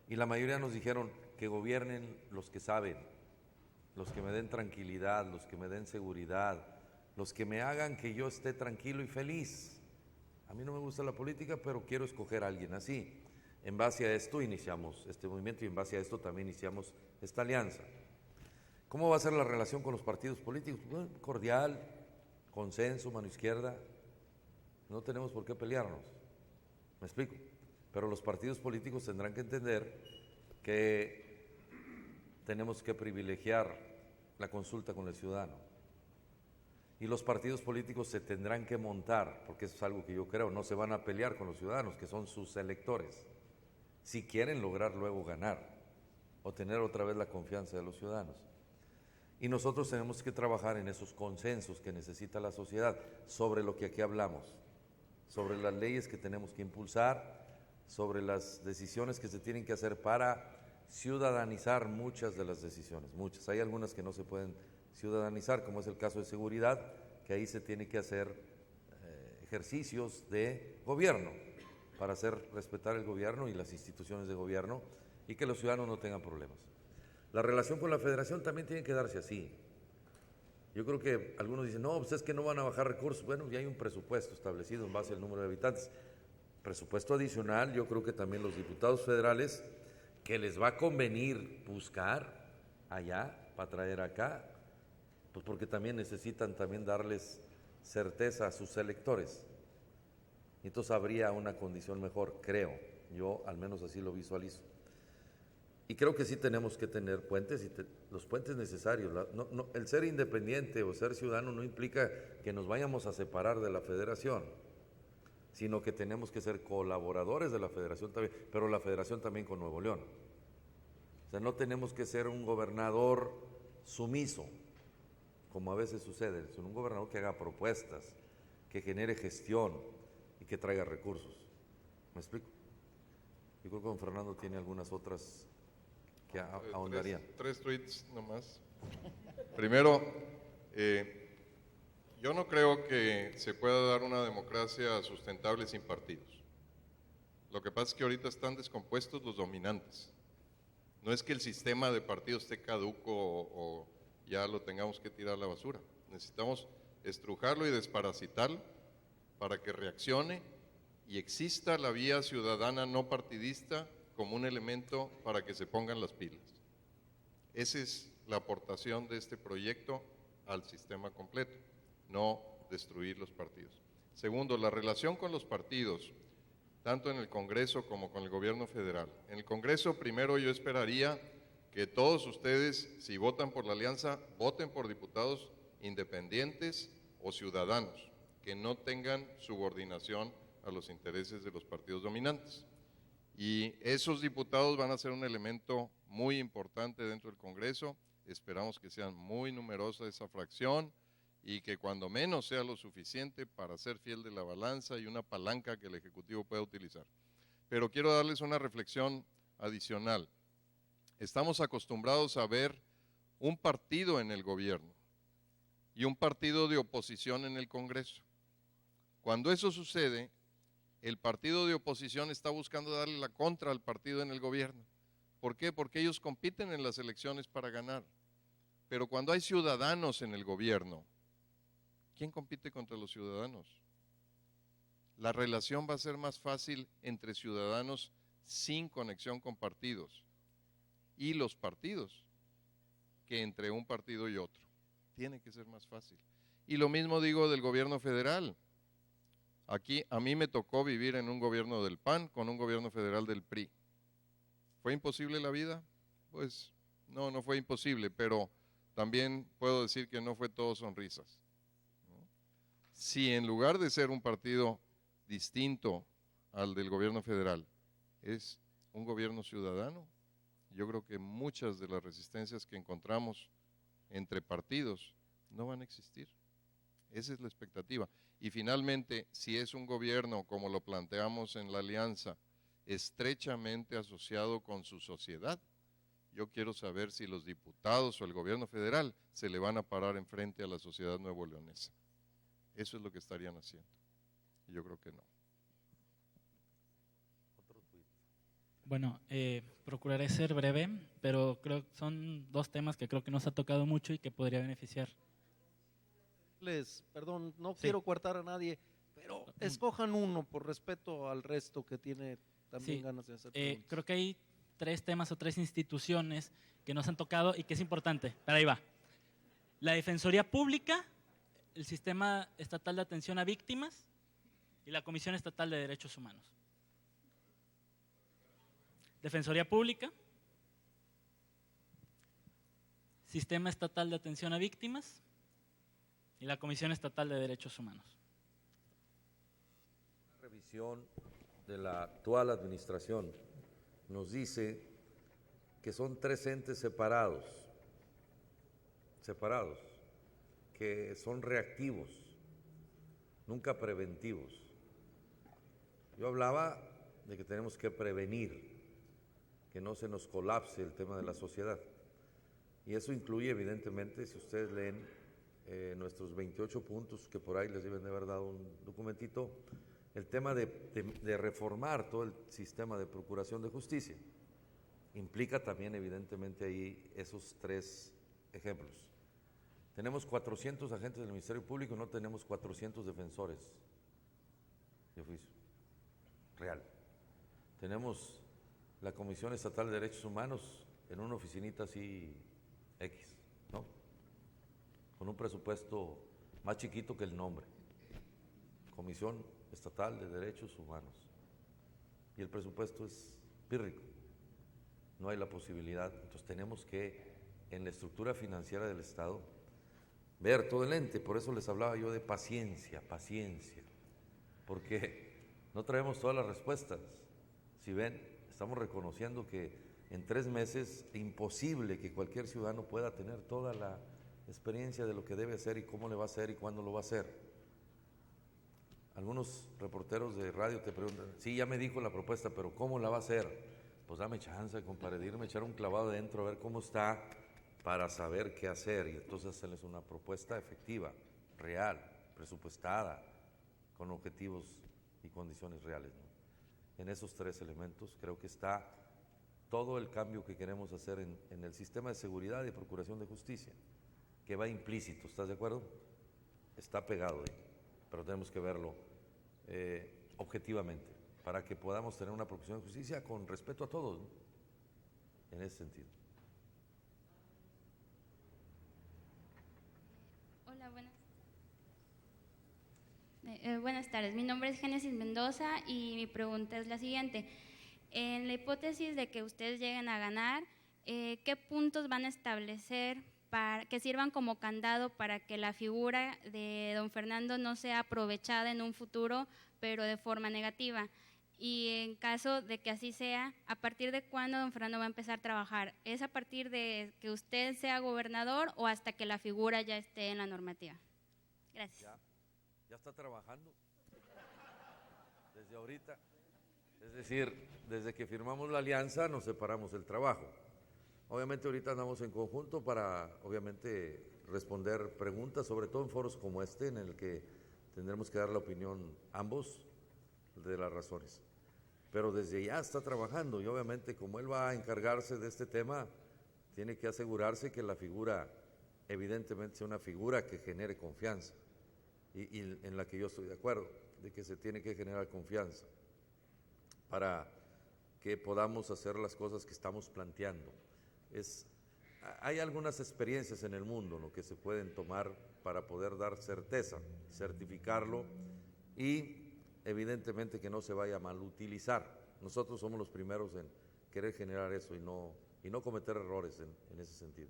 Y la mayoría nos dijeron que gobiernen los que saben, los que me den tranquilidad, los que me den seguridad, los que me hagan que yo esté tranquilo y feliz. A mí no me gusta la política, pero quiero escoger a alguien así. En base a esto iniciamos este movimiento y en base a esto también iniciamos esta alianza. ¿Cómo va a ser la relación con los partidos políticos? Bueno, cordial, consenso, mano izquierda. No tenemos por qué pelearnos. ¿Me explico? Pero los partidos políticos tendrán que entender que tenemos que privilegiar la consulta con el ciudadano. Y los partidos políticos se tendrán que montar, porque eso es algo que yo creo, no se van a pelear con los ciudadanos, que son sus electores, si quieren lograr luego ganar o tener otra vez la confianza de los ciudadanos. Y nosotros tenemos que trabajar en esos consensos que necesita la sociedad sobre lo que aquí hablamos, sobre las leyes que tenemos que impulsar, sobre las decisiones que se tienen que hacer para ciudadanizar muchas de las decisiones, muchas. Hay algunas que no se pueden ciudadanizar, como es el caso de seguridad, que ahí se tiene que hacer ejercicios de gobierno para hacer respetar el gobierno y las instituciones de gobierno y que los ciudadanos no tengan problemas. La relación con la federación también tiene que darse así. Yo creo que algunos dicen, no, pues es que no van a bajar recursos. Bueno, ya hay un presupuesto establecido en base al número de habitantes. Presupuesto adicional, yo creo que también los diputados federales, que les va a convenir buscar allá para traer acá, pues porque también necesitan también darles certeza a sus electores. Entonces habría una condición mejor, creo. Yo al menos así lo visualizo. Y creo que sí tenemos que tener puentes, y los puentes necesarios. El ser independiente o ser ciudadano no implica que nos vayamos a separar de la federación, sino que tenemos que ser colaboradores de la federación también, pero la federación también con Nuevo León. O sea, no tenemos que ser un gobernador sumiso, como a veces sucede, sino un gobernador que haga propuestas, que genere gestión y que traiga recursos. ¿Me explico? Yo creo que don Fernando tiene algunas otras que ahondarían. Tres tweets nomás. Primero, yo no creo que se pueda dar una democracia sustentable sin partidos. Lo que pasa es que ahorita están descompuestos los dominantes. No es que el sistema de partidos esté caduco o ya lo tengamos que tirar a la basura. Necesitamos estrujarlo y desparasitarlo para que reaccione y exista la vía ciudadana no partidista como un elemento para que se pongan las pilas. Esa es la aportación de este proyecto al sistema completo, no destruir los partidos. Segundo, la relación con los partidos, tanto en el Congreso como con el gobierno federal. En el Congreso, primero yo esperaría que todos ustedes, si votan por la alianza, voten por diputados independientes o ciudadanos, que no tengan subordinación a los intereses de los partidos dominantes. Y esos diputados van a ser un elemento muy importante dentro del Congreso. Esperamos que sean muy numerosa esa fracción y que cuando menos sea lo suficiente para ser fiel de la balanza y una palanca que el Ejecutivo pueda utilizar. Pero quiero darles una reflexión adicional. Estamos acostumbrados a ver un partido en el gobierno y un partido de oposición en el Congreso. Cuando eso sucede, el partido de oposición está buscando darle la contra al partido en el gobierno. ¿Por qué? Porque ellos compiten en las elecciones para ganar. Pero cuando hay ciudadanos en el gobierno, ¿quién compite contra los ciudadanos? La relación va a ser más fácil entre ciudadanos sin conexión con partidos y los partidos que entre un partido y otro. Tiene que ser más fácil. Y lo mismo digo del gobierno federal. Aquí a mí me tocó vivir en un gobierno del PAN con un gobierno federal del PRI. ¿Fue imposible la vida? Pues no fue imposible, pero también puedo decir que no fue todo sonrisas. Si en lugar de ser un partido distinto al del gobierno federal, es un gobierno ciudadano, yo creo que muchas de las resistencias que encontramos entre partidos no van a existir. Esa es la expectativa. Y finalmente, si es un gobierno, como lo planteamos en la alianza, estrechamente asociado con su sociedad, yo quiero saber si los diputados o el gobierno federal se le van a parar enfrente a la sociedad nuevo-leonesa. Eso es lo que estarían haciendo. Y yo creo que no. Bueno, procuraré ser breve, pero creo que son dos temas que creo que nos ha tocado mucho y que podría beneficiar. Perdón, no Sí. quiero coartar a nadie, pero escojan uno por respeto al resto que tiene también Sí, ganas de hacer preguntas. creo que hay tres temas o tres instituciones que nos han tocado y que es importante. Pero ahí va. La Defensoría Pública, el Sistema Estatal de Atención a Víctimas y la Comisión Estatal de Derechos Humanos. Defensoría Pública, Sistema Estatal de Atención a Víctimas y la Comisión Estatal de Derechos Humanos. Revisión de la actual administración nos dice que son tres entes separados, que son reactivos, nunca preventivos. Yo hablaba de que tenemos que prevenir, que no se nos colapse el tema de la sociedad. Y eso incluye, evidentemente, si ustedes leen nuestros 28 puntos, que por ahí les deben de haber dado un documentito, el tema de reformar todo el sistema de procuración de justicia. Implica también, evidentemente, ahí esos tres ejemplos. Tenemos 400 agentes del Ministerio Público, no tenemos 400 defensores de oficio real. Tenemos la Comisión Estatal de Derechos Humanos en una oficinita así X, ¿no? Con un presupuesto más chiquito que el nombre. Comisión Estatal de Derechos Humanos. Y el presupuesto es pírrico. No hay la posibilidad. Entonces tenemos que, en la estructura financiera del Estado, ver todo el ente. Por eso les hablaba yo de paciencia, porque no traemos todas las respuestas. Si ven, estamos reconociendo que en 3 meses es imposible que cualquier ciudadano pueda tener toda la experiencia de lo que debe hacer y cómo le va a hacer y cuándo lo va a hacer. Algunos reporteros de radio te preguntan, sí, ya me dijo la propuesta, pero ¿cómo la va a hacer? Pues dame chance, compadre, de irme a echar un clavado adentro a ver cómo está para saber qué hacer y entonces hacerles una propuesta efectiva, real, presupuestada, con objetivos y condiciones reales, ¿no? En esos tres elementos creo que está todo el cambio que queremos hacer en el sistema de seguridad y procuración de justicia, que va implícito, ¿estás de acuerdo? Está pegado ahí, pero tenemos que verlo objetivamente, para que podamos tener una procuración de justicia con respeto a todos, ¿no? En ese sentido. Hola, buenas tardes. Mi nombre es Génesis Mendoza y mi pregunta es la siguiente. En la hipótesis de que ustedes lleguen a ganar, ¿qué puntos van a establecer para que sirvan como candado para que la figura de don Fernando no sea aprovechada en un futuro, pero de forma negativa? Y en caso de que así sea, ¿a partir de cuándo don Fernando va a empezar a trabajar? ¿Es a partir de que usted sea gobernador o hasta que la figura ya esté en la normativa? Gracias. Ya está trabajando desde ahorita. Es decir, desde que firmamos la alianza nos separamos del trabajo. Obviamente ahorita andamos en conjunto para, obviamente, responder preguntas, sobre todo en foros como este, en el que tendremos que dar la opinión ambos de las razones. Pero desde ya está trabajando y obviamente como él va a encargarse de este tema, tiene que asegurarse que la figura, evidentemente, sea una figura que genere confianza y en la que yo estoy de acuerdo, de que se tiene que generar confianza para que podamos hacer las cosas que estamos planteando. Hay algunas experiencias en el mundo, ¿no?, que se pueden tomar para poder dar certeza, certificarlo y evidentemente que no se vaya a malutilizar. Nosotros somos los primeros en querer generar eso y no cometer errores en ese sentido.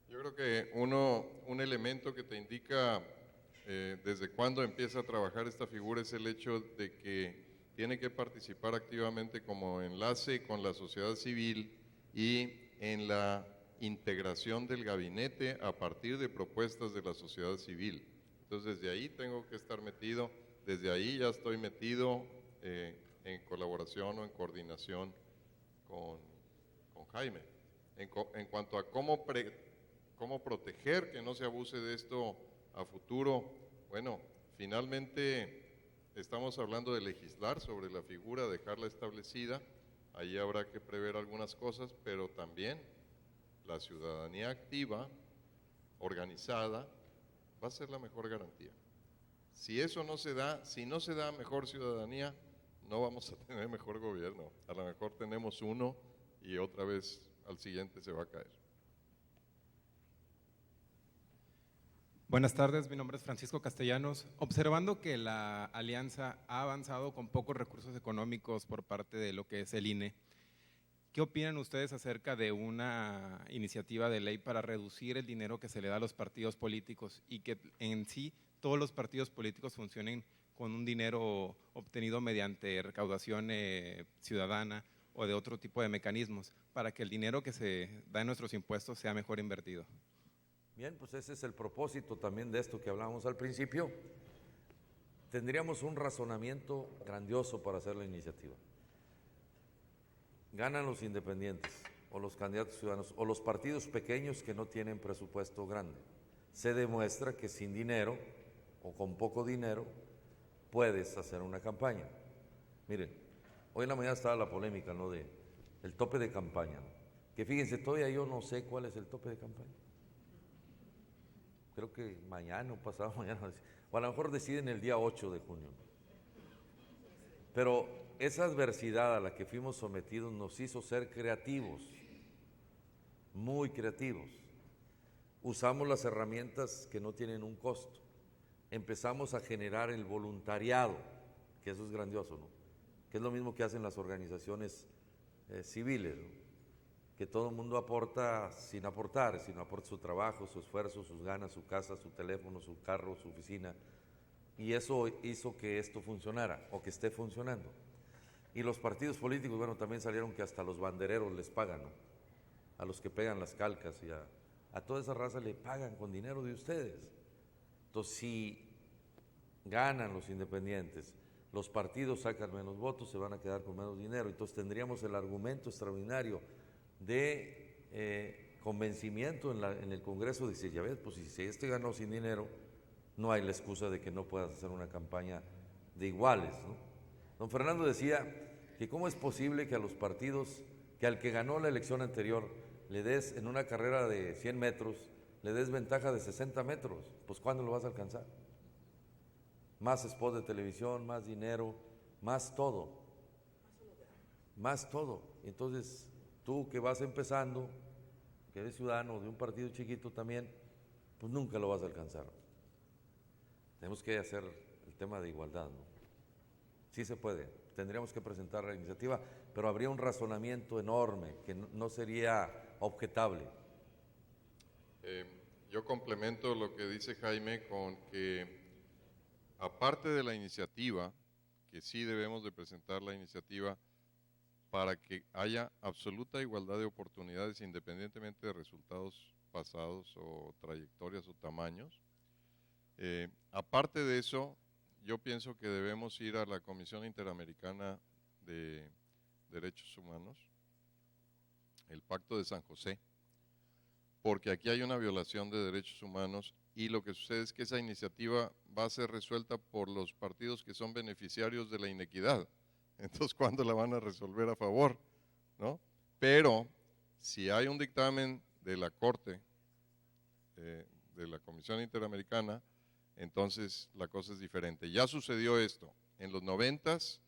Yo creo que un elemento que te indica desde cuándo empieza a trabajar esta figura es el hecho de que tiene que participar activamente como enlace con la sociedad civil y en la integración del gabinete a partir de propuestas de la sociedad civil. Entonces, desde ahí tengo que estar metido, desde ahí ya estoy metido en colaboración o en coordinación con Jaime. En cuanto a cómo proteger que no se abuse de esto a futuro, bueno, finalmente estamos hablando de legislar sobre la figura, dejarla establecida, ahí habrá que prever algunas cosas, pero también la ciudadanía activa, organizada, va a ser la mejor garantía. Si eso no se da, si no se da mejor ciudadanía, no vamos a tener mejor gobierno. A lo mejor tenemos uno y otra vez al siguiente se va a caer. Buenas tardes, mi nombre es Francisco Castellanos. Observando que la alianza ha avanzado con pocos recursos económicos por parte de lo que es el INE, ¿qué opinan ustedes acerca de una iniciativa de ley para reducir el dinero que se le da a los partidos políticos y que en sí todos los partidos políticos funcionen con un dinero obtenido mediante recaudación ciudadana o de otro tipo de mecanismos, para que el dinero que se da en nuestros impuestos sea mejor invertido? Bien, pues ese es el propósito también de esto que hablábamos al principio. Tendríamos un razonamiento grandioso para hacer la iniciativa. Ganan los independientes o los candidatos ciudadanos o los partidos pequeños que no tienen presupuesto grande. Se demuestra que sin dinero o con poco dinero puedes hacer una campaña. Miren, hoy en la mañana estaba la polémica, ¿no?, de el tope de campaña, ¿no? Que fíjense, todavía yo no sé cuál es el tope de campaña. Creo que mañana o pasado mañana, o a lo mejor deciden el día 8 de junio. Pero esa adversidad a la que fuimos sometidos nos hizo ser creativos, muy creativos. Usamos las herramientas que no tienen un costo. Empezamos a generar el voluntariado, que eso es grandioso, ¿no? Que es lo mismo que hacen las organizaciones civiles, ¿no? Que todo el mundo aporta sin aportar, sino aporta su trabajo, su esfuerzo, sus ganas, su casa, su teléfono, su carro, su oficina. Y eso hizo que esto funcionara, o que esté funcionando. Y los partidos políticos, bueno, también salieron que hasta los bandereros les pagan, ¿no? A los que pegan las calcas y a toda esa raza le pagan con dinero de ustedes. Entonces, si ganan los independientes, los partidos sacan menos votos, se van a quedar con menos dinero. Entonces tendríamos el argumento extraordinario de convencimiento en el Congreso de decir, ya ves, pues si este ganó sin dinero, no hay la excusa de que no puedas hacer una campaña de iguales, ¿no? Don Fernando decía que cómo es posible que a los partidos, que al que ganó la elección anterior, le des en una carrera de 100 metros, le des ventaja de 60 metros, pues ¿cuándo lo vas a alcanzar? Más spot de televisión, más dinero, más todo. Más todo. Entonces, tú que vas empezando, que eres ciudadano de un partido chiquito también, pues nunca lo vas a alcanzar. Tenemos que hacer el tema de igualdad, ¿no? Sí se puede, tendríamos que presentar la iniciativa, pero habría un razonamiento enorme que no sería objetable. Yo complemento lo que dice Jaime con que, aparte de la iniciativa, que sí debemos de presentar la iniciativa para que haya absoluta igualdad de oportunidades independientemente de resultados pasados o trayectorias o tamaños. Aparte de eso, yo pienso que debemos ir a la Comisión Interamericana de Derechos Humanos, el Pacto de San José, porque aquí hay una violación de derechos humanos y lo que sucede es que esa iniciativa va a ser resuelta por los partidos que son beneficiarios de la inequidad. Entonces, ¿cuándo la van a resolver a favor? ¿No? Pero si hay un dictamen de la Corte, de la Comisión Interamericana, entonces la cosa es diferente. Ya sucedió esto. En los 90s,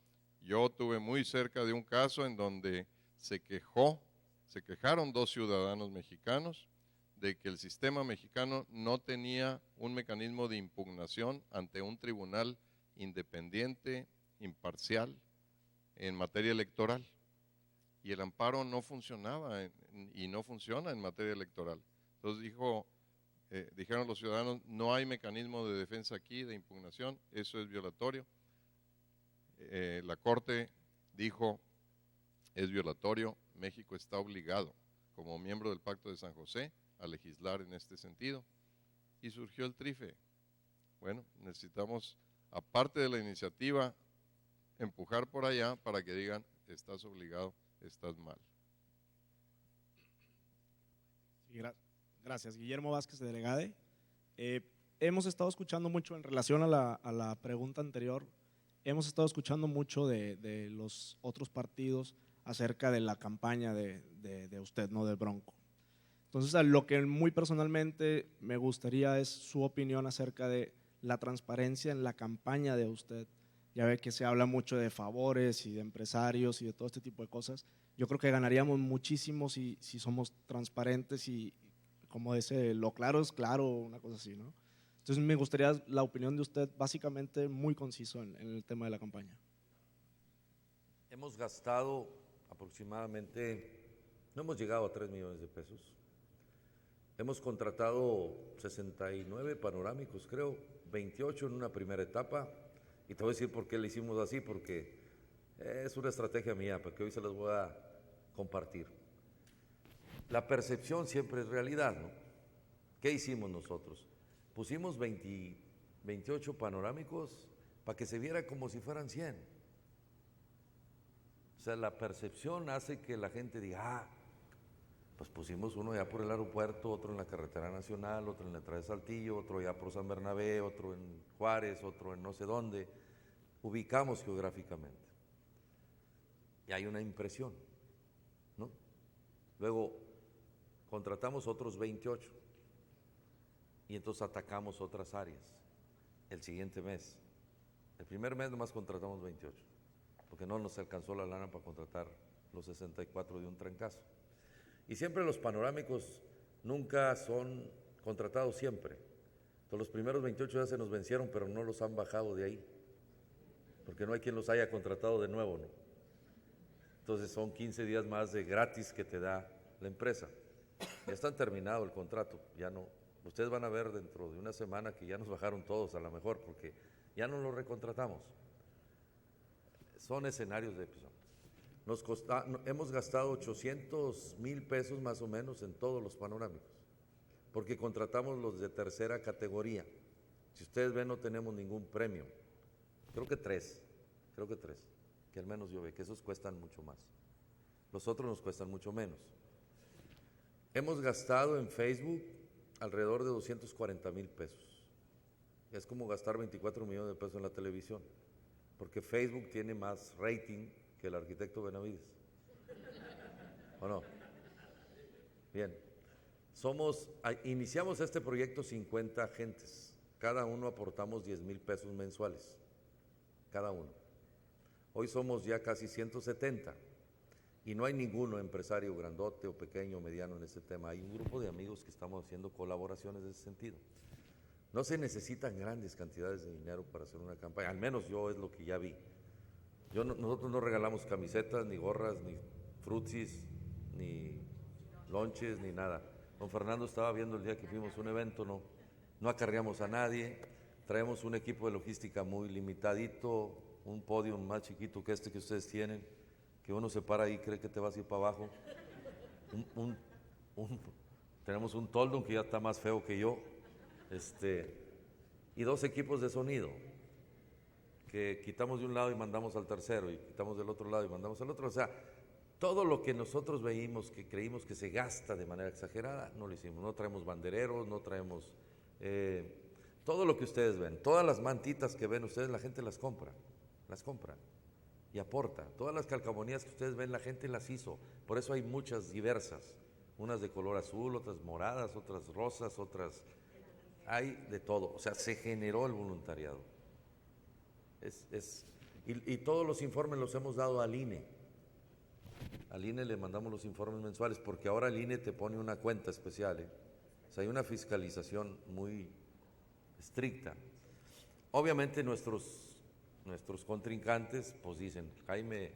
yo tuve muy cerca de un caso en donde se quejaron 2 ciudadanos mexicanos de que el sistema mexicano no tenía un mecanismo de impugnación ante un tribunal independiente, imparcial, en materia electoral. Y el amparo no funcionaba y no funciona en materia electoral. Entonces dijeron los ciudadanos, no hay mecanismo de defensa aquí, de impugnación, eso es violatorio. La Corte dijo, es violatorio, México está obligado, como miembro del Pacto de San José a legislar en este sentido. Y surgió el TRIFE. Bueno, necesitamos, aparte de la iniciativa, empujar por allá para que digan, estás obligado, estás mal. Sí, gracias. Guillermo Vázquez, de Delegade. Hemos estado escuchando mucho en relación a la pregunta anterior, hemos estado escuchando mucho de los otros partidos acerca de la campaña de usted, ¿no? Del Bronco. Entonces, a lo que muy personalmente me gustaría es su opinión acerca de la transparencia en la campaña de usted. Ya ve que se habla mucho de favores y de empresarios y de todo este tipo de cosas. Yo creo que ganaríamos muchísimo si somos transparentes y, como dice, lo claro es claro, una cosa así, ¿no? Entonces, me gustaría la opinión de usted, básicamente muy conciso en el tema de la campaña. Hemos gastado aproximadamente, no hemos llegado a 3 millones de pesos. Hemos contratado 69 panorámicos, creo, 28 en una primera etapa. Y te voy a decir por qué le hicimos así, porque es una estrategia mía, porque hoy se las voy a compartir. La percepción siempre es realidad, ¿no? ¿Qué hicimos nosotros? Pusimos 28 panorámicos para que se viera como si fueran 100. O sea, la percepción hace que la gente diga, pues pusimos uno ya por el aeropuerto, otro en la carretera nacional, otro en la entrada de Saltillo, otro ya por San Bernabé, otro en Juárez, otro en no sé dónde. Ubicamos geográficamente. Y hay una impresión, ¿no? Luego contratamos otros 28 y entonces atacamos otras áreas el siguiente mes. El primer mes nomás contratamos 28, porque no nos alcanzó la lana para contratar los 64 de un trancazo. Y siempre los panorámicos nunca son contratados siempre. Entonces los primeros 28 ya se nos vencieron, pero no los han bajado de ahí, porque no hay quien los haya contratado de nuevo, ¿no? Entonces son 15 días más de gratis que te da la empresa. Ya está terminado el contrato, ya no. Ustedes van a ver dentro de una semana que ya nos bajaron todos a lo mejor, porque ya no los recontratamos. Son escenarios de episodio. Hemos gastado 800,000 pesos más o menos en todos los panorámicos, porque contratamos los de tercera categoría. Si ustedes ven, no tenemos ningún premio. Creo que tres, que al menos yo veo, que esos cuestan mucho más. Los otros nos cuestan mucho menos. Hemos gastado en Facebook alrededor de 240,000 pesos. Es como gastar 24 millones de pesos en la televisión, porque Facebook tiene más rating que el arquitecto Benavides. ¿O no? Bien. Iniciamos este proyecto 50 agentes. Cada uno aportamos 10,000 pesos mensuales. Cada uno. Hoy somos ya casi 170 y no hay ninguno empresario grandote o pequeño o mediano en este tema. Hay un grupo de amigos que estamos haciendo colaboraciones en ese sentido. No se necesitan grandes cantidades de dinero para hacer una campaña, al menos yo es lo que ya vi. Nosotros no regalamos camisetas, ni gorras, ni frutsis, ni lonches, ni nada. Don Fernando estaba viendo el día que fuimos a un evento, no acarreamos a nadie, traemos un equipo de logística muy limitadito, un podium más chiquito que este que ustedes tienen, que uno se para ahí y cree que te vas a ir para abajo. Tenemos un toldum que ya está más feo que yo, y 2 equipos de sonido, que quitamos de un lado y mandamos al tercero, y quitamos del otro lado y mandamos al otro. O sea, todo lo que nosotros veíamos, que creímos que se gasta de manera exagerada, no lo hicimos. No traemos bandereros, no traemos todo lo que ustedes ven. Todas las mantitas que ven ustedes, la gente las compra y aporta. Todas las calcamonías que ustedes ven, la gente las hizo. Por eso hay muchas diversas, unas de color azul, otras moradas, otras rosas, otras... Hay de todo. O sea, se generó el voluntariado. Y todos los informes los hemos dado al INE. Al INE le mandamos los informes mensuales, porque ahora el INE te pone una cuenta especial, O sea, hay una fiscalización muy estricta. Obviamente nuestros contrincantes pues dicen, Jaime,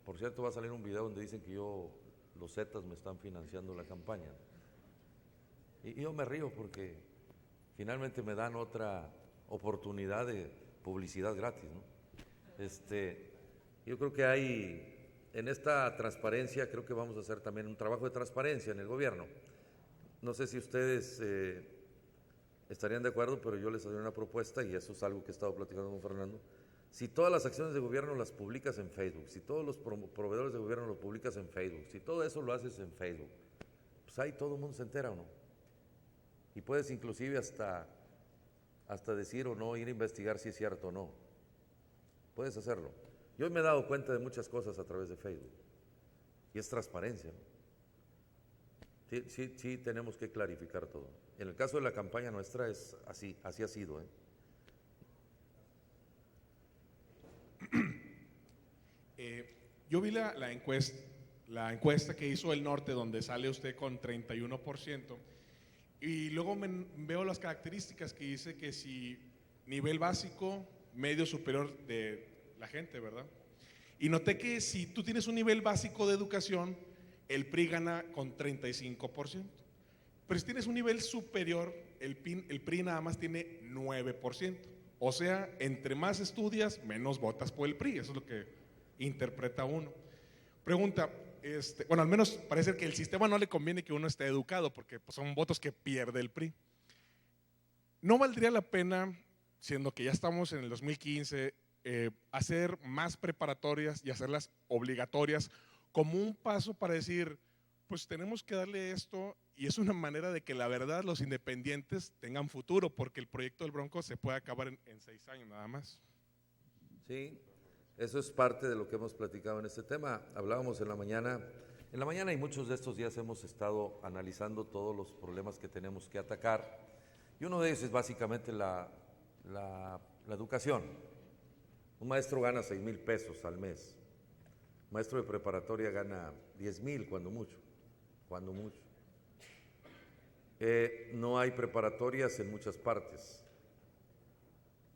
por cierto va a salir un video donde dicen que los Zetas me están financiando la campaña. Y yo me río porque finalmente me dan otra oportunidad de publicidad gratis, ¿no? Yo creo que hay en esta transparencia creo que vamos a hacer también un trabajo de transparencia en el gobierno. No sé si ustedes estarían de acuerdo, pero yo les haré una propuesta, y eso es algo que he estado platicando con Fernando. Si todas las acciones de gobierno las publicas en Facebook, si todos los proveedores de gobierno lo publicas en Facebook, si todo eso lo haces en Facebook, pues ahí todo el mundo se entera, ¿o no? Y puedes inclusive hasta decir o no, ir a investigar si es cierto o no. Puedes hacerlo. Yo me he dado cuenta de muchas cosas a través de Facebook, y es transparencia, ¿no? Sí, tenemos que clarificar todo. En el caso de la campaña nuestra es así ha sido, Yo vi la encuesta que hizo el Norte, donde sale usted con 31%, y luego veo las características que dice que si nivel básico, medio, superior de la gente, ¿verdad? Y noté que si tú tienes un nivel básico de educación, el PRI gana con 35%. Pero si tienes un nivel superior, el PRI nada más tiene 9%. O sea, entre más estudias, menos votas por el PRI. Eso es lo que interpreta uno. Pregunta, bueno, al menos parece que el sistema no le conviene que uno esté educado, porque pues, son votos que pierde el PRI. ¿No valdría la pena, siendo que ya estamos en el 2015, hacer más preparatorias y hacerlas obligatorias como un paso para decir, pues tenemos que darle esto, y es una manera de que la verdad los independientes tengan futuro, porque el proyecto del Bronco se puede acabar en 6 años nada más? Sí, eso es parte de lo que hemos platicado en este tema. Hablábamos en la mañana y muchos de estos días hemos estado analizando todos los problemas que tenemos que atacar, y uno de ellos es básicamente la educación. Un maestro gana 6,000 pesos al mes. Maestro de preparatoria gana 10,000 cuando mucho. No hay preparatorias en muchas partes.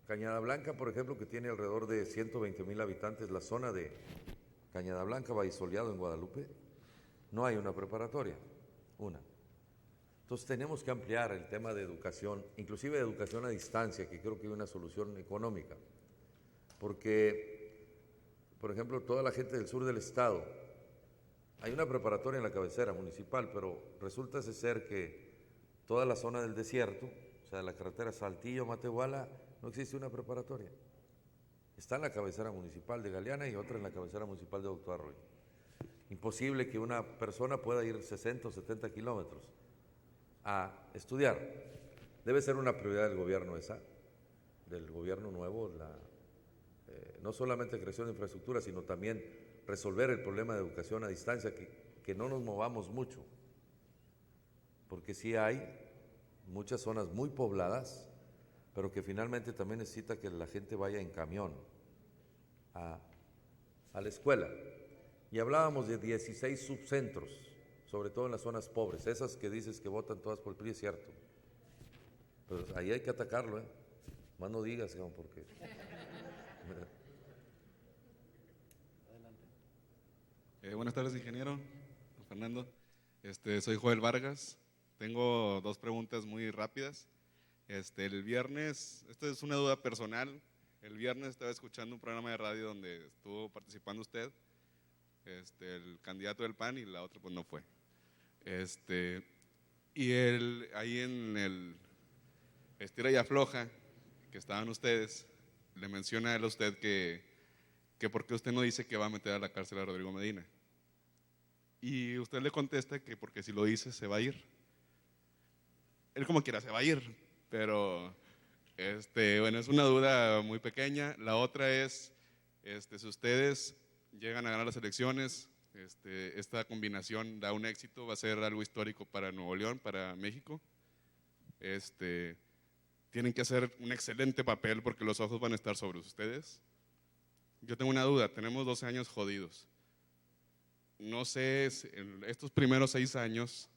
Cañada Blanca, por ejemplo, que tiene alrededor de 120,000 habitantes, la zona de Cañada Blanca, Vallesoleado en Guadalupe, no hay una preparatoria, Entonces tenemos que ampliar el tema de educación, inclusive de educación a distancia, que creo que hay una solución económica, porque, por ejemplo, toda la gente del sur del estado, hay una preparatoria en la cabecera municipal, pero resulta ser que toda la zona del desierto, o sea, la carretera Saltillo-Matehuala, no existe una preparatoria. Está en la cabecera municipal de Galeana y otra en la cabecera municipal de Doctor Arroyo. Imposible que una persona pueda ir 60 o 70 kilómetros a estudiar. Debe ser una prioridad del gobierno del gobierno nuevo, no solamente creación de infraestructura, sino también resolver el problema de educación a distancia, que no nos movamos mucho, porque sí hay muchas zonas muy pobladas, pero que finalmente también necesita que la gente vaya en camión a la escuela. Y hablábamos de 16 subcentros, sobre todo en las zonas pobres, esas que dices que votan todas por el PRI, es cierto, pero ahí hay que atacarlo, más no digas, porque... Buenas tardes, ingeniero Fernando. Soy Joel Vargas. Tengo 2 preguntas muy rápidas. El viernes, esta es una duda personal, el viernes estaba escuchando un programa de radio donde estuvo participando usted, el candidato del PAN, y la otra pues no fue. Y ahí en el estira y afloja que estaban ustedes, le menciona a usted que por qué usted no dice que va a meter a la cárcel a Rodrigo Medina. Y usted le contesta que porque si lo dice se va a ir. Él como quiera se va a ir, pero bueno, es una duda muy pequeña. La otra es, si ustedes llegan a ganar las elecciones, esta combinación da un éxito, va a ser algo histórico para Nuevo León, para México. Tienen que hacer un excelente papel porque los ojos van a estar sobre ustedes. Yo tengo una duda, tenemos 12 años jodidos. No sé, estos primeros 6 años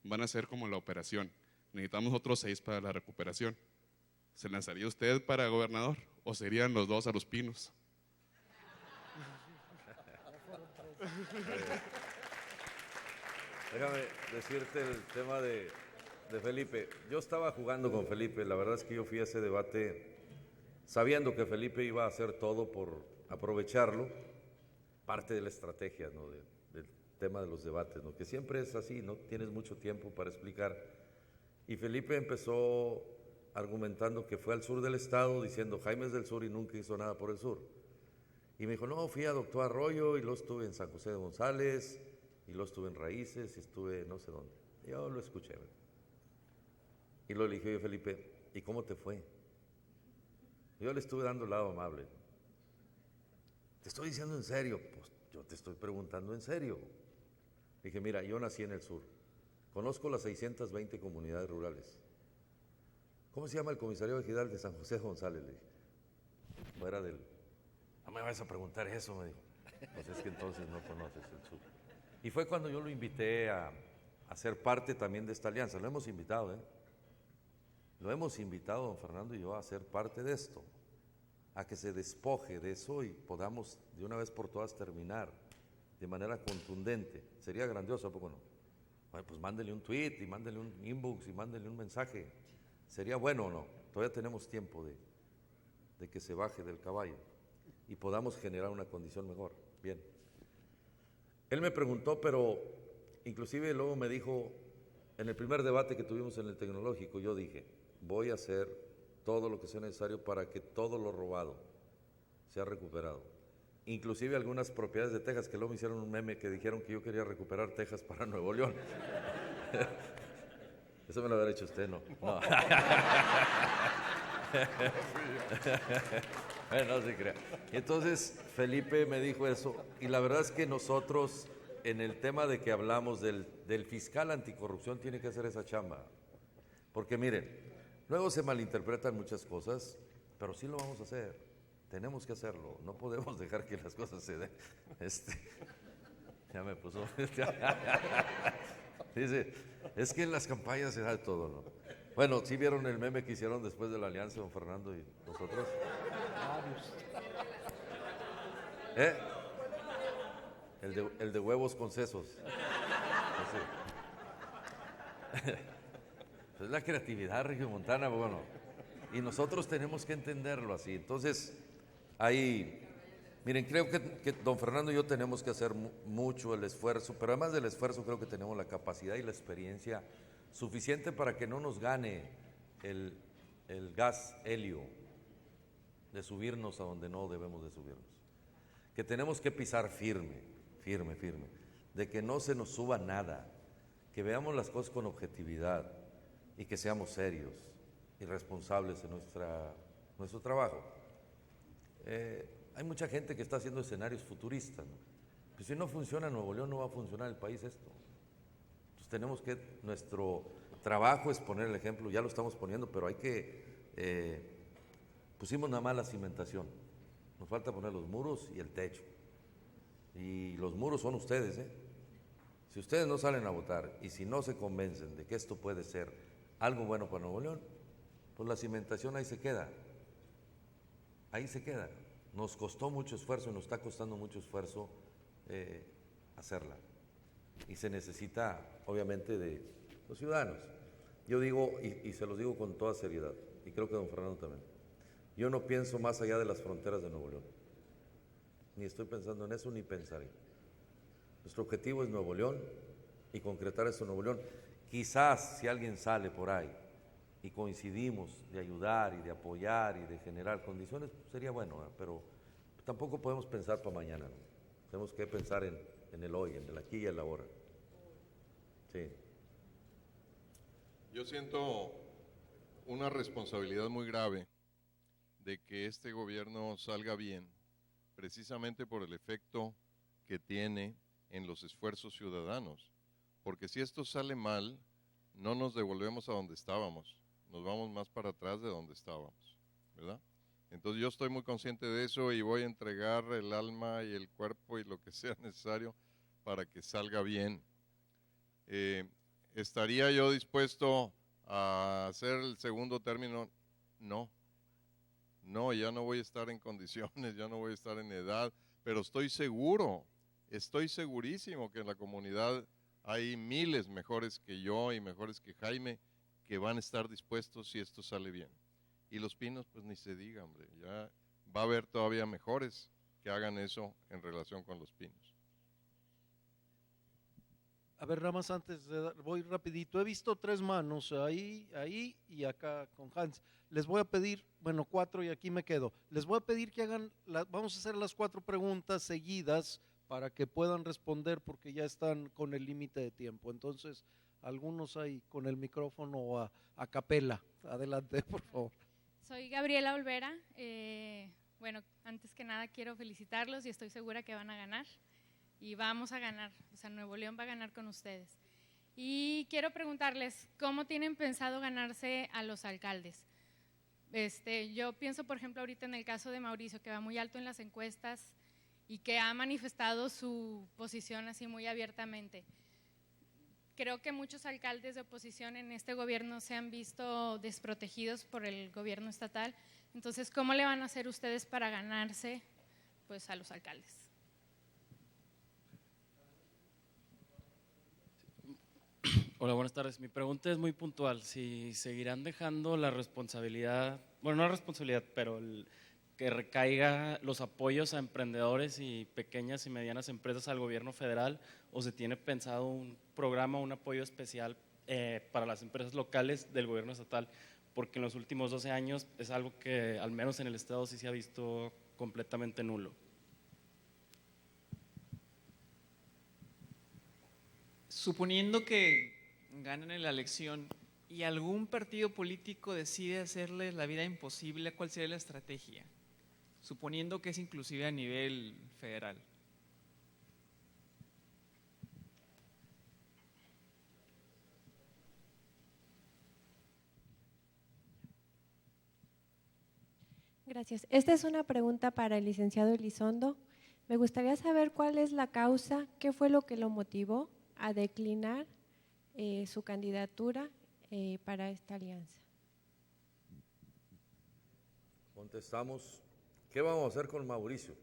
van a ser como la operación. Necesitamos otros 6 para la recuperación. ¿Se lanzaría usted para gobernador o serían los 2 a los pinos? Déjame decirte el tema de Felipe. Yo estaba jugando con Felipe, la verdad es que yo fui a ese debate sabiendo que Felipe iba a hacer todo por aprovecharlo, parte de la estrategia, ¿no? Del tema de los debates, ¿no? Que siempre es así, no tienes mucho tiempo para explicar. Y Felipe empezó argumentando que fue al sur del estado diciendo Jaime es del sur y nunca hizo nada por el sur. Y me dijo, no, fui a Doctor Arroyo y luego estuve en San José de González y luego estuve en Raíces y estuve no sé dónde. Yo lo escuché, ¿verdad? Y luego le dije, oye Felipe, ¿y cómo te fue? Yo le estuve dando el lado amable. Te estoy diciendo en serio, pues yo te estoy preguntando en serio. Dije, mira, yo nací en el sur, conozco las 620 comunidades rurales. ¿Cómo se llama el comisario ejidal de San José de González? Le dije, fuera del... No me vas a preguntar eso, me dijo. Pues es que entonces no conoces el sur. Y fue cuando yo lo invité a ser parte también de esta alianza. Lo hemos invitado, ¿eh? Lo hemos invitado, don Fernando y yo, a ser parte de esto, a que se despoje de eso y podamos de una vez por todas terminar de manera contundente. Sería grandioso, ¿a poco no? Bueno, pues mándele un tweet y mándele un inbox y mándele un mensaje. ¿Sería bueno o no? Todavía tenemos tiempo de que se baje del caballo y podamos generar una condición mejor. Bien. Él me preguntó, pero inclusive luego me dijo, en el primer debate que tuvimos en el tecnológico, yo dije, voy a hacer todo lo que sea necesario para que todo lo robado sea recuperado. Inclusive algunas propiedades de Texas, que luego me hicieron un meme que dijeron que yo quería recuperar Texas para Nuevo León. Eso me lo había hecho usted, ¿no? No. Bueno, no se crea. Y entonces Felipe me dijo eso, y la verdad es que nosotros, en el tema de que hablamos del fiscal anticorrupción, tiene que hacer esa chamba. Porque miren, luego se malinterpretan muchas cosas, pero sí lo vamos a hacer. Tenemos que hacerlo. No podemos dejar que las cosas se den. Ya me puso. Dice, es que en las campañas se da de todo, ¿no? Bueno, ¿sí vieron el meme que hicieron después de la alianza, don Fernando y nosotros? El de huevos con sesos. Es la creatividad regiomontana, bueno. Y nosotros tenemos que entenderlo así. Entonces, ahí, miren, creo que don Fernando y yo tenemos que hacer mucho el esfuerzo, pero además del esfuerzo creo que tenemos la capacidad y la experiencia suficiente para que no nos gane el gas helio de subirnos a donde no debemos de subirnos. Que tenemos que pisar firme, de que no se nos suba nada, que veamos las cosas con objetividad y que seamos serios y responsables en nuestro trabajo. Hay mucha gente que está haciendo escenarios futuristas, ¿no? Pues si no funciona Nuevo León, no va a funcionar el país esto. Entonces tenemos que, nuestro trabajo es poner el ejemplo, ya lo estamos poniendo, pero hay que, pusimos nada más la cimentación, nos falta poner los muros y el techo. Y los muros son ustedes, ¿eh? Si ustedes no salen a votar y si no se convencen de que esto puede ser algo bueno para Nuevo León, pues la cimentación ahí se queda. Ahí se queda. Nos costó mucho esfuerzo y nos está costando mucho esfuerzo hacerla. Y se necesita, obviamente, de los ciudadanos. Yo digo, y se los digo con toda seriedad, y creo que don Fernando también, yo no pienso más allá de las fronteras de Nuevo León. Ni estoy pensando en eso, ni pensaré. Nuestro objetivo es Nuevo León y concretar eso en Nuevo León. Quizás si alguien sale por ahí y coincidimos de ayudar y de apoyar y de generar condiciones, pues sería bueno, ¿eh? Pero tampoco podemos pensar para mañana, ¿no? Tenemos que pensar en el hoy, en el aquí y el ahora. Sí. Yo siento una responsabilidad muy grave de que este gobierno salga bien, precisamente por el efecto que tiene en los esfuerzos ciudadanos. Porque si esto sale mal, no nos devolvemos a donde estábamos, nos vamos más para atrás de donde estábamos, ¿verdad? Entonces yo estoy muy consciente de eso y voy a entregar el alma y el cuerpo y lo que sea necesario para que salga bien. ¿Estaría yo dispuesto a hacer el segundo término? No. No, ya no voy a estar en condiciones, ya no voy a estar en edad, pero estoy seguro, estoy segurísimo que en la comunidad hay miles mejores que yo y mejores que Jaime que van a estar dispuestos si esto sale bien. Y Los Pinos, pues ni se diga, hombre, ya va a haber todavía mejores que hagan eso en relación con Los Pinos. A ver, nada más antes de voy rapidito. He visto 3 manos, ahí y acá con Hans. Les voy a pedir, bueno, 4 y aquí me quedo. Les voy a pedir que hagan, vamos a hacer las 4 preguntas seguidas para que puedan responder porque ya están con el límite de tiempo. Entonces, algunos ahí con el micrófono a capela. Adelante, por favor. Soy Gabriela Olvera. Bueno, antes que nada quiero felicitarlos y estoy segura que van a ganar. Y vamos a ganar, o sea, Nuevo León va a ganar con ustedes. Y quiero preguntarles, ¿cómo tienen pensado ganarse a los alcaldes? Yo pienso, por ejemplo, ahorita en el caso de Mauricio, que va muy alto en las encuestas y que ha manifestado su posición así muy abiertamente. Creo que muchos alcaldes de oposición en este gobierno se han visto desprotegidos por el gobierno estatal. Entonces, ¿cómo le van a hacer ustedes para ganarse pues, a los alcaldes? Hola, buenas tardes. Mi pregunta es muy puntual. Si seguirán dejando la responsabilidad, bueno, no la responsabilidad, pero que recaiga los apoyos a emprendedores y pequeñas y medianas empresas al gobierno federal, o se tiene pensado un programa, un apoyo especial para las empresas locales del gobierno estatal, porque en los últimos 12 años es algo que al menos en el estado sí se ha visto completamente nulo. Suponiendo que ganan la elección y algún partido político decide hacerle la vida imposible, ¿cuál sería la estrategia? Suponiendo que es inclusive a nivel federal. Gracias. Esta es una pregunta para el licenciado Elizondo. Me gustaría saber cuál es la causa, qué fue lo que lo motivó a declinar su candidatura para esta alianza. Contestamos, ¿qué vamos a hacer con Mauricio?